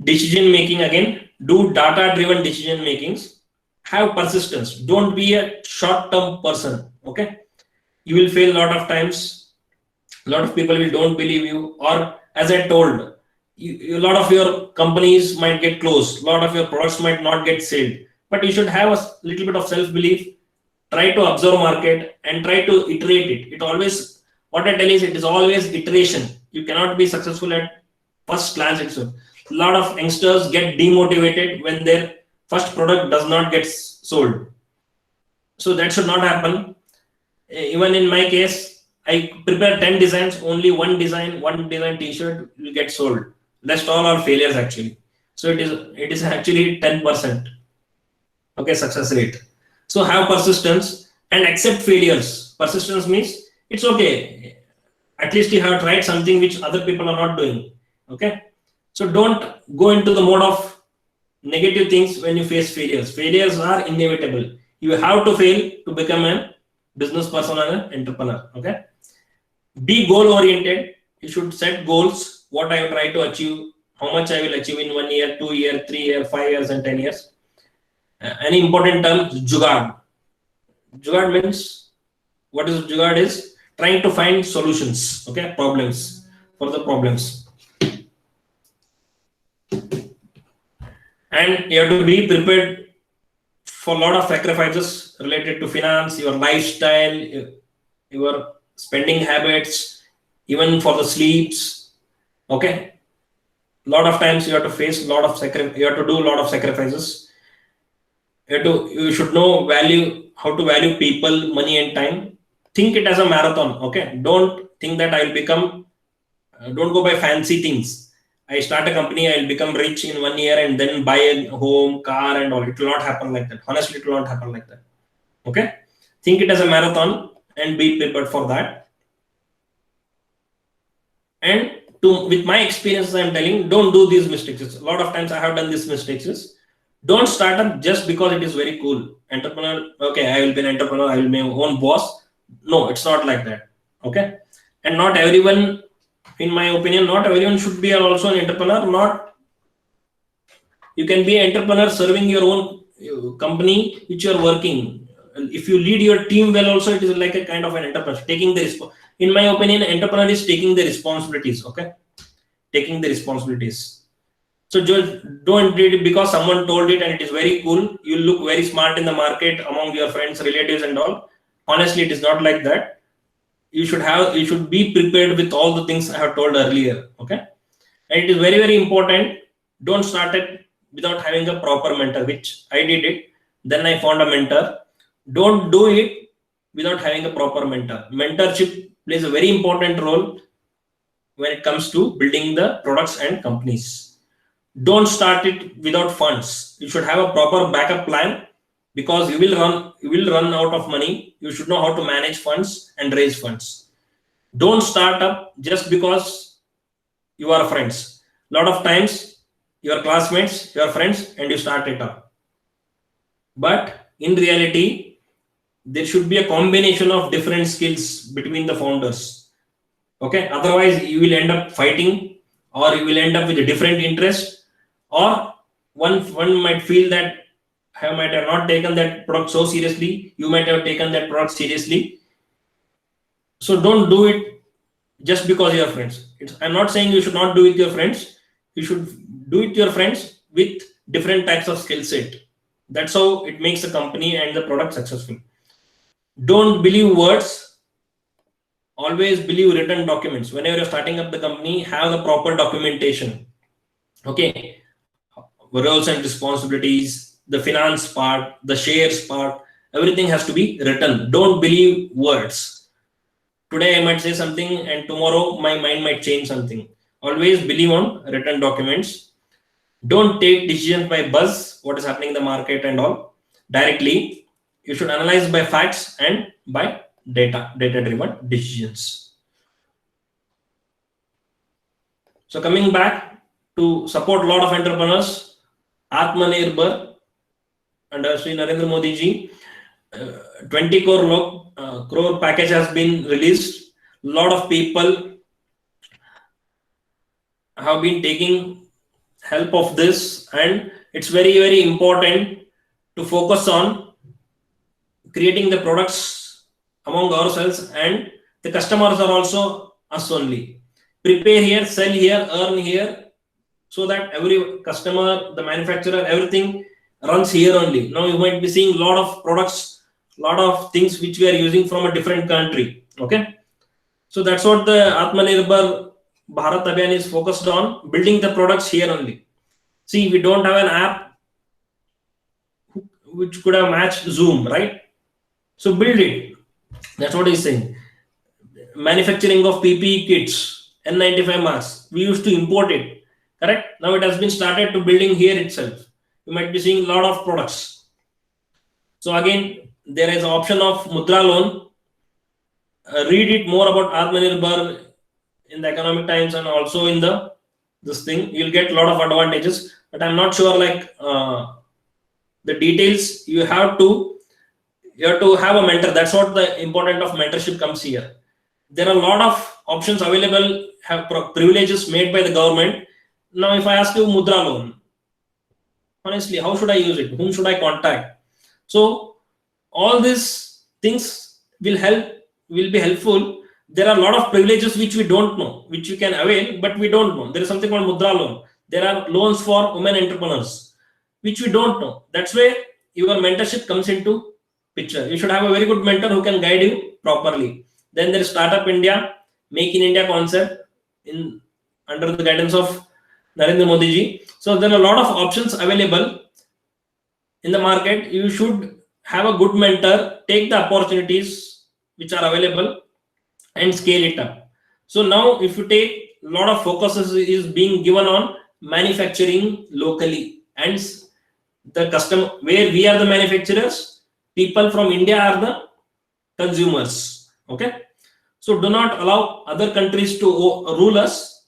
Decision making, again, do data driven decision makings. Have persistence. Don't be a short term person, okay? You will fail a lot of times. A lot of people don't believe you, or as I told, a lot of your companies might get closed, a lot of your products might not get sold, but you should have a little bit of self-belief. Try to observe market and try to iterate it. What I tell is, it is always iteration. You cannot be successful at first glance itself. A lot of youngsters get demotivated when their first product does not get sold. So that should not happen. Even in my case, I prepare 10 designs, only one design t-shirt will get sold. Rest all are failures actually. So it is actually 10%. Okay, success rate. So have persistence and accept failures. Persistence means it's okay. At least you have tried something which other people are not doing. Okay. So don't go into the mode of negative things when you face failures. Failures are inevitable. You have to fail to become a business person and an entrepreneur. Okay. Be goal oriented. You should set goals. What I will try to achieve, how much I will achieve in 1 year, 2 years, 3 years, 5 years, and 10 years. Any important term, jugaad. Jugaad means, what is jugaad is trying to find solutions, okay, problems, for the problems. And you have to be prepared for a lot of sacrifices related to finance, your lifestyle, your spending habits, even for the sleeps. Okay, a lot of times you have to face you have to do a lot of sacrifices. You should know how to value people, money and time. Think it as a marathon. Okay, don't think that I will become, don't go by fancy things. I start a company, I will become rich in 1 year and then buy a home, car and all. It will not happen like that. Honestly, it will not happen like that. Okay, think it as a marathon and be prepared for that. And with my experience, I am telling, don't do these mistakes. A lot of times I have done these mistakes. Don't start up just because it is very cool. Entrepreneur, okay, I will be an entrepreneur, I will be my own boss. No, it's not like that. Okay. And not everyone, in my opinion, not everyone should be also an entrepreneur. You can be an entrepreneur serving your own company which you are working. If you lead your team well, also it is like a kind of an entrepreneur taking the responsibility. In my opinion, entrepreneur is taking the responsibilities. Okay, taking the responsibilities. So just don't read it because someone told it and it is very cool. You look very smart in the market among your friends, relatives and all. Honestly, it is not like that. You should be prepared with all the things I have told earlier. Okay. And it is very, very important. Don't start it without having a proper mentor, which I did it. Then I found a mentor. Don't do it without having a proper mentor. Mentorship plays a very important role when it comes to building the products and companies. Don't start it without funds. You should have a proper backup plan because you will run out of money. You should know how to manage funds and raise funds. Don't start up just because you are friends. A lot of times your classmates, your friends, and you start it up. But in reality, there should be a combination of different skills between the founders. Okay, otherwise you will end up fighting, or you will end up with a different interest, or one might feel that I might have not taken that product so seriously. You might have taken that product seriously. So don't do it just because you are friends. I'm not saying you should not do it with your friends. You should do it with your friends with different types of skill set. That's how it makes the company and the product successful. Don't believe words. Always believe written documents. Whenever you're starting up the company, have the proper documentation. Okay. Roles and responsibilities, the finance part, the shares part, everything has to be written. Don't believe words. Today I might say something and tomorrow my mind might change something. Always believe on written documents. Don't take decisions by buzz, what is happening in the market and all directly. You should analyze by facts and by data-driven decisions. So coming back to support a lot of entrepreneurs, Atmanirbhar under Sri Narendra Modi ji, 20 crore package has been released. A lot of people have been taking help of this, and it's very, very important to focus on creating the products among ourselves, and the customers are also us only. Prepare here, sell here, earn here, so that every customer, the manufacturer, everything runs here only. Now you might be seeing a lot of products, a lot of things which we are using from a different country. Okay, so that's what the Atmanirbhar Bharat Abhiyan is focused on, building the products here only. See, we don't have an app which could have matched Zoom, right? So build it. That's what he's saying. Manufacturing of PPE kits, N95 masks, we used to import it, correct? Now it has been started to building here itself. You might be seeing a lot of products. So again, there is an option of Mudra loan. Read it more about Atmanirbhar in the Economic Times and also in this thing. You'll get a lot of advantages, but I'm not sure like the details. You have to have a mentor. That's what the importance of mentorship comes here. There are a lot of options available, have privileges made by the government. Now, if I ask you Mudra loan, honestly, how should I use it? Whom should I contact? So all these things will be helpful. There are a lot of privileges which we don't know, which you can avail, but we don't know. There is something called Mudra loan. There are loans for women entrepreneurs, which we don't know. That's where your mentorship comes into picture. You should have a very good mentor who can guide you properly. Then there is Startup India, Make in India concept under the guidance of Narendra Modi ji. So there are a lot of options available in the market. You should have a good mentor, take the opportunities which are available and scale it up. So now if you take, a lot of focus is being given on manufacturing locally, and the customer, where we are the manufacturers, people from India are the consumers. Okay, so do not allow other countries to rule us.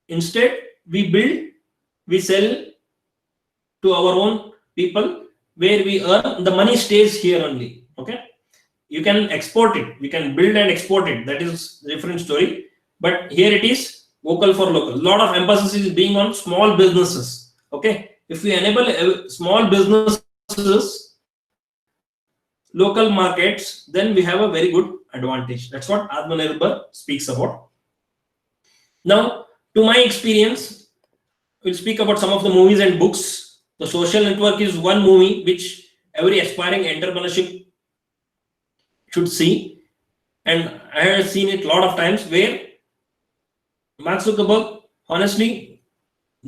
Instead, we build, we sell to our own people, where we earn, the money stays here only. Okay, you can export it, we can build and export it, that is a different story, but here it is vocal for local. A lot of emphasis is being on small businesses. Okay, if we enable small businesses, local markets, then we have a very good advantage. That's what Atmanirbhar speaks about. Now To my experience, we'll speak about some of the movies and books. The Social Network is one movie which every aspiring entrepreneurship should see, and I have seen it a lot of times where Mark Zuckerberg honestly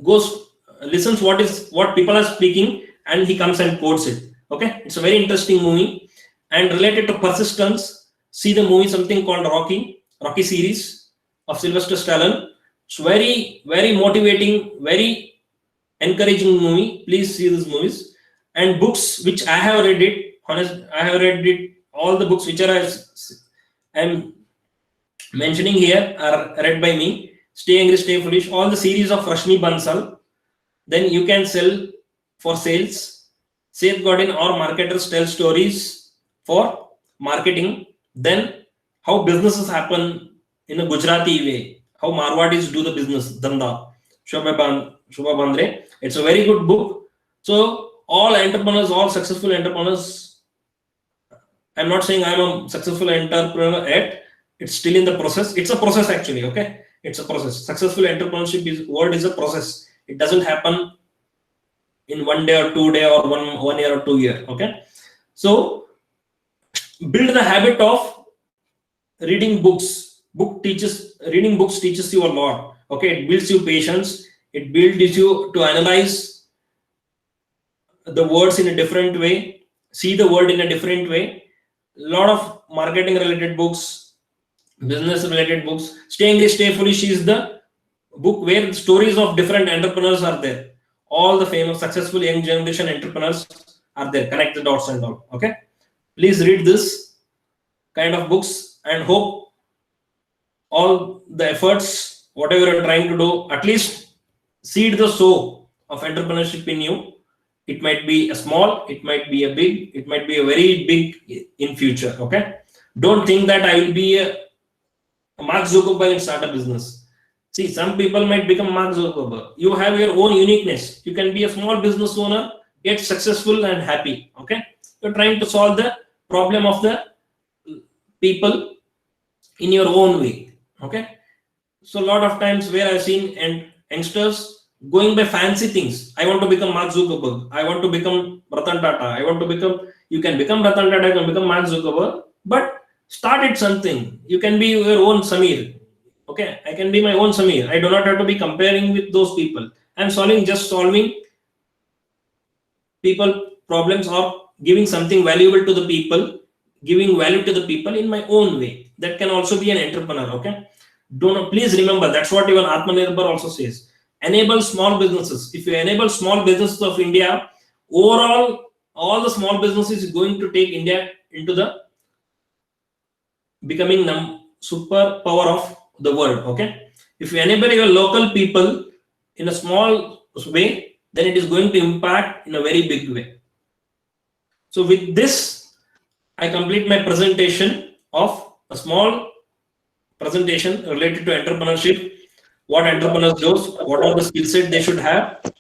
goes listens what people are speaking, and he comes and quotes it. Okay, it's a very interesting movie. And related to persistence, see the movie something called Rocky series of Sylvester Stallone. It's very motivating, very encouraging movie. Please see these movies. And books which I have read it. I have read it. All the books which I'm mentioning here are read by me. Stay Angry, Stay Foolish. All the series of Rashmi Bansal. Then You Can Sell for Sales. Safeguarding or Marketers Tell Stories for Marketing. Then How Businesses Happen in a Gujarati Way. How Marwadis do the business. Danda. Shobha Bandre. It's a very good book. So all entrepreneurs, all successful entrepreneurs, I'm not saying I'm a successful entrepreneur yet. It's still in the process. It's a process actually. Okay, it's a process. Successful entrepreneurship is a process. It doesn't happen in 1 day or 2 day or one year or 2 year. Okay, so build the habit of reading books. Reading books teaches you a lot. Okay, it builds you patience. It builds you to analyze the words in a different way, see the world in a different way. Lot of marketing related books, business related books. Stay Angry, Stay Foolish is the book where stories of different entrepreneurs are there. All the famous successful young generation entrepreneurs are there. Connect the dots and all. Okay, please read this kind of books and hope all the efforts, whatever you're trying to do, at least seed the soul of entrepreneurship in you. It might be a small, it might be a big, it might be a very big in future. Okay, don't think that I will be a Mark Zuckerberg and start a business. See, some people might become Mark Zuckerberg. You have your own uniqueness. You can be a small business owner, yet successful and happy. Okay, you're trying to solve the problem of the people in your own way. Okay, so a lot of times where I've seen and youngsters going by fancy things. I want to become Mark Zuckerberg. I want to become Ratan Tata. I want to become. You can become Ratan Tata. You can become Mark Zuckerberg. But start it something. You can be your own Samir. Okay, I can be my own Samir. I do not have to be comparing with those people. I'm solving people problems or giving something valuable to the people, giving value to the people in my own way. That can also be an entrepreneur. Okay, don't please remember that's what even Atmanirbhar also says. Enable small businesses. If you enable small businesses of India, overall all the small businesses is going to take India into the becoming super power of the world. Okay, if you enable your local people in a small way, then it is going to impact in a very big way. So with this, I complete my presentation of a small presentation related to entrepreneurship, what entrepreneurs do, what are the skill set they should have,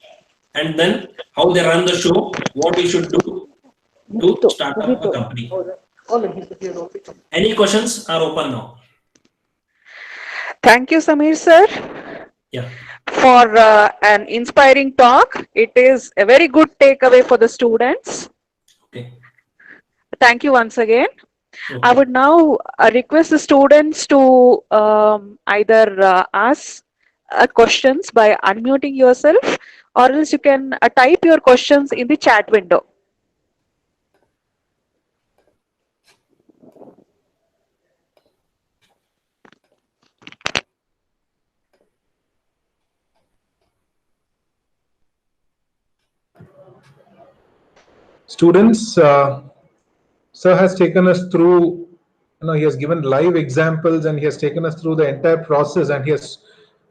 and then how they run the show, what we should do to start up a company. Any questions are open now. Thank you, Samir sir, Yeah. for an inspiring talk. It is a very good takeaway for the students. Okay. Thank you once again. Okay. I would now request the students to either ask questions by unmuting yourself, or else you can type your questions in the chat window. Students, Sir has taken us through, he has given live examples and he has taken us through the entire process, and he has,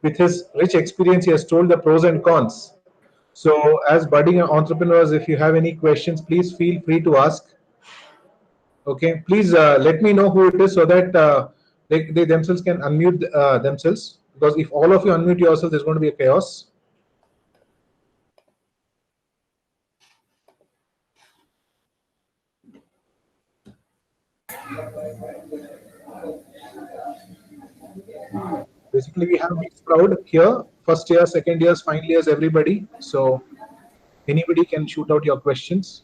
with his rich experience, he has told the pros and cons. So as budding entrepreneurs, if you have any questions, please feel free to ask. Okay, please let me know who it is so that they themselves can unmute themselves, because if all of you unmute yourself, there's going to be a chaos. Basically, we have mixed crowd here, first year, second years, final years, everybody. So anybody can shoot out your questions.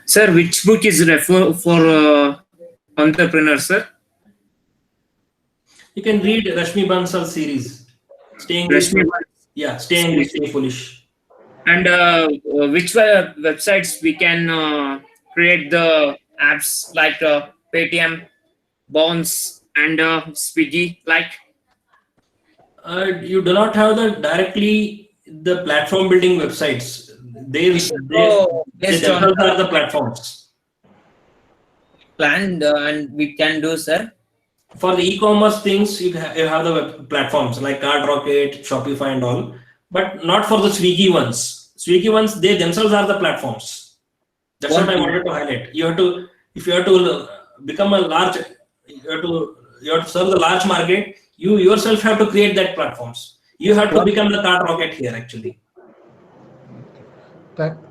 Sir, which book is refer for entrepreneurs, sir? You can read Rashmi Bansal's series. Staying Rich, Rashmi Staying Rich, Stay Foolish. And which websites we can create the apps like Paytm, Bonds, and Swiggy, like? You do not have the platform building websites. They Based themselves on are the platforms. Plan and we can do, sir. For the e-commerce things, you have the web platforms like CardRocket, Shopify, and all, but not for the Swiggy ones. Swiggy ones, they themselves are the platforms. That's what I wanted to highlight. You have to, if you have to become a large, you have to serve the large market. You yourself have to create that platforms. You have to become the CardRocket here, actually.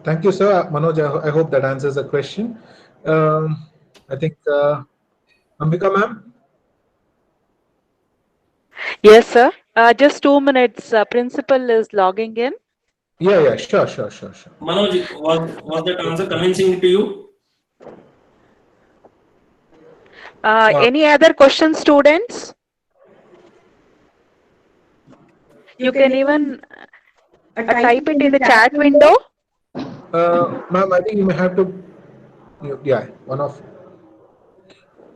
Thank you, sir. Manoj, I hope that answers the question. I think Ambika ma'am. Yes, sir. Just 2 minutes. Principal is logging in. Yeah, sure. Manoj, was that answer convincing to you? Any other questions, students? You can even type it in the chat window. Ma'am, I think you may have to. Yeah, one of.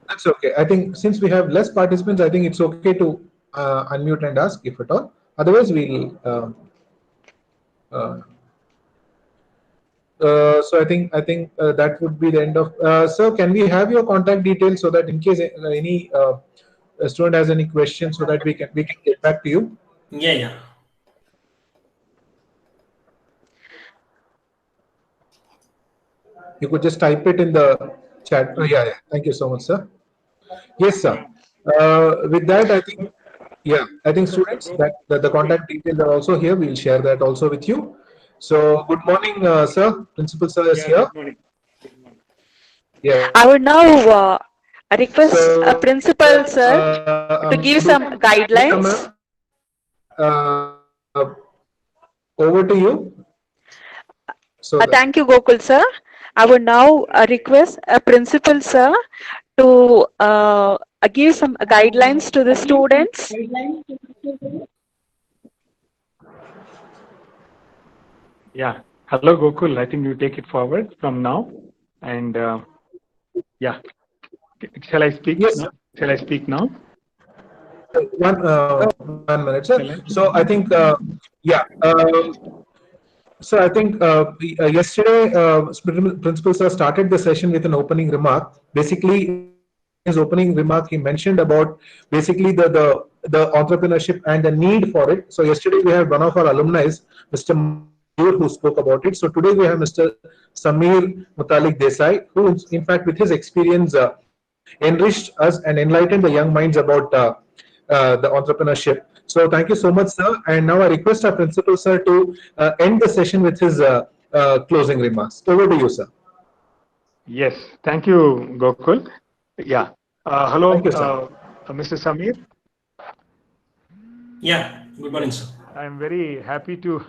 That's okay. I think since we have less participants, I think it's okay to unmute and ask if at all. Otherwise, we'll. So I think that would be the end of. Sir, can we have your contact details so that in case any student has any questions, so that we can get back to you. Yeah. You could just type it in the chat. Yeah. Thank you so much, sir. Yes, sir. With that, I think students that the contact details are also here. We'll share that also with you. So good morning, sir. Principal sir is here. Good morning. Yeah. I would now request a principal sir to give some guidelines. Over to you. So thank you, Gokul sir. I would now request a principal sir to give some guidelines to the students. Yeah. Hello, Gokul. I think you take it forward from now. And yeah. Shall I speak? Yes. Now? Shall I speak now? 1 minute, sir. So I think, so I think yesterday, Principal Sir started the session with an opening remark. Basically, his opening remark, he mentioned about basically the entrepreneurship and the need for it. So yesterday we had one of our alumni, Mr. Mayur, who spoke about it. So today we have Mr. Samir Mutalik Desai, who in fact with his experience enriched us and enlightened the young minds about the entrepreneurship. So thank you so much, sir. And now I request our principal, sir, to end the session with his closing remarks. Over to you, sir. Yes. Thank you, Gokul. Yeah. Hello, Thank you, sir. Mr. Samir. Yeah. Good morning, sir. I'm very happy to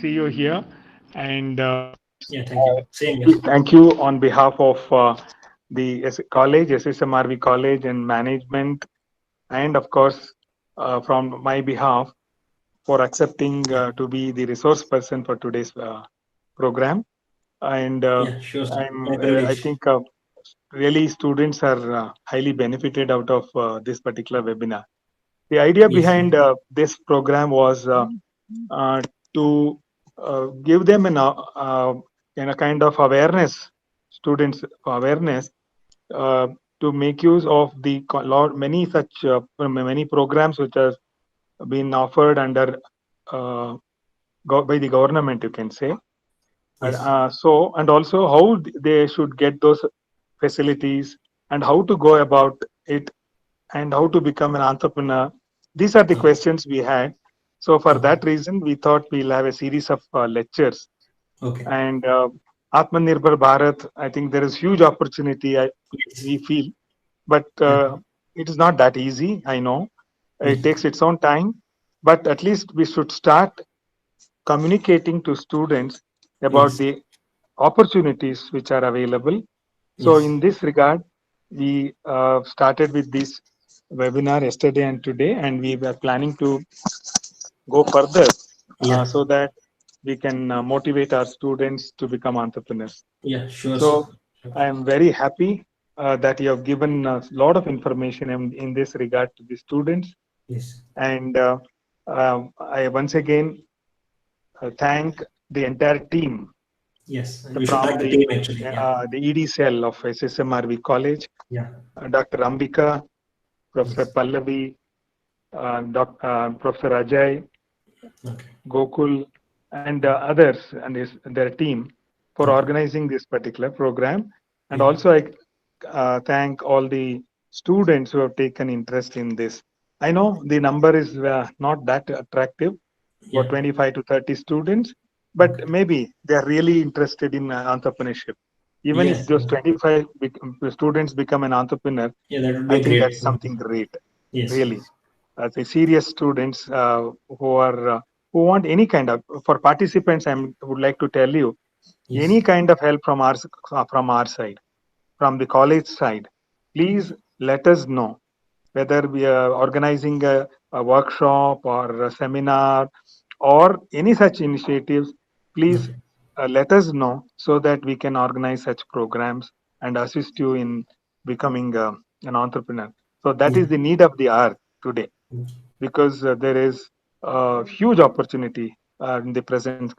see you here. And yeah, thank you. Same here. Thank you on behalf of the college, SSMRV College and management, and of course, from my behalf, for accepting to be the resource person for today's program. And sure, I think really students are highly benefited out of this particular webinar. The idea behind this program was to give them a kind of awareness, students awareness, to make use of the many such many programs which have been offered under by the government, you can say. Yes. So, and also how they should get those facilities and how to go about it and how to become an entrepreneur. These are the questions we had. So for that reason, we thought we'll have a series of lectures. Okay. And Atmanirbhar Bharat, I think there is huge opportunity, we feel. but it is not that easy. I know it takes its own time, but at least we should start communicating to students about Yes. the opportunities which are available. So Yes. in this regard, we started with this webinar yesterday and today, and we were planning to go further Yeah. so that we can motivate our students to become entrepreneurs. Yeah. Sure. So Sir. I am very happy that you have given a lot of information in this regard to the students. Yes. And I once again thank the entire team Yes. We should from thank the team actually. Yeah. the ED cell of SSMRV College, Yeah. Dr. Ambika, Professor Yes. Pallavi, Professor Ajay, Okay. Gokul, and others and their team for Okay. organizing this particular program. And Yeah. also I thank all the students who have taken interest in this. I know the number is not that attractive, Yeah. about 25 to 30 students, but Okay. maybe they are really interested in entrepreneurship. Even if Yes. those 25 students become an entrepreneur, Yeah, that would be I a think great. that's something great, Yes. really. The serious students who want any kind of, for participants, I would like to tell you, Yes. any kind of help from our side, from the college side, please let us know. Whether we are organizing a workshop or a seminar or any such initiatives, please Okay. let us know so that we can organize such programs and assist you in becoming an entrepreneur. So that Yeah. is the need of the hour today, because there is a huge opportunity in the present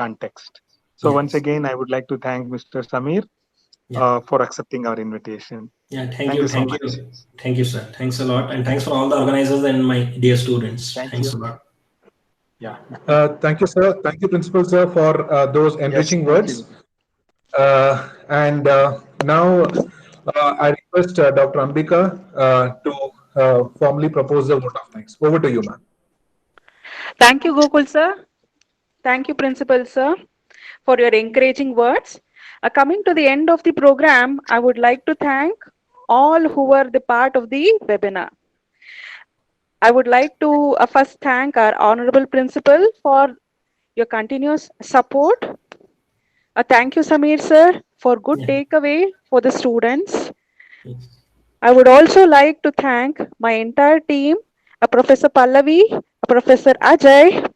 context. So once Yes. again, I would like to thank Mr. Samir Yeah. for accepting our invitation. Yeah. Thank Thank you. you so Thank much. you. Thank you, sir. Thanks a lot. And thanks for all the organizers and my dear students. Thank Thanks you. a lot. Yeah. Thank you, sir. Thank you, Principal, sir, for those Yes. enriching Thank words. you. And now I request Dr. Ambika to formally propose the vote of thanks. Over to you, ma'am. Thank you, Gokul sir. Thank you, Principal sir, for your encouraging words. Coming to the end of the program, I would like to thank all who were the part of the webinar. I would like to first thank our Honorable Principal for your continuous support. Thank you, Samir sir, for good Yeah. takeaway for the students. Yes. I would also like to thank my entire team, Professor Pallavi, Professor Ajay.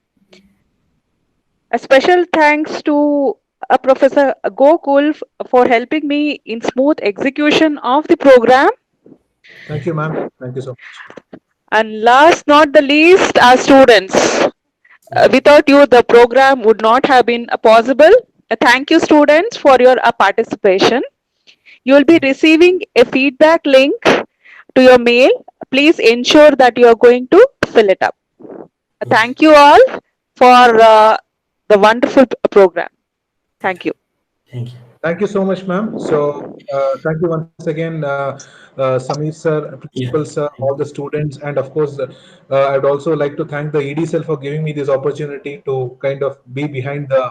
A special thanks to Professor Gokul for helping me in smooth execution of the program. Thank you, ma'am. Thank you so much. And last not the least, our students. Without you, the program would not have been possible. Thank you, students, for your participation. You will be receiving a feedback link to your mail. Please ensure that you are going to fill it up. Thank you all for the wonderful program. Thank you. Thank you. Thank you so much, ma'am. So, thank you once again, Samir sir, Yeah. principal sir, all the students, and of course, I'd also like to thank the ED cell for giving me this opportunity to kind of be behind the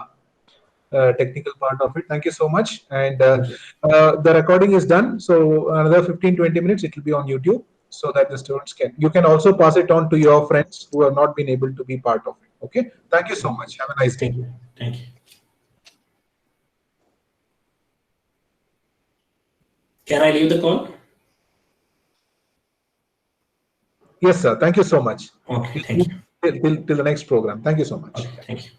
technical part of it. Thank you so much. And Thank you. the recording is done. So another 15-20 minutes, it will be on YouTube so that the students can. You can also pass it on to your friends who have not been able to be part of it. Okay. Thank you so much. Have a nice day. Thank you. Thank you. Can I leave the call? Yes, sir. Thank you so much. Okay. Thank you. Till the next program. Thank you so much. Okay. Thank you.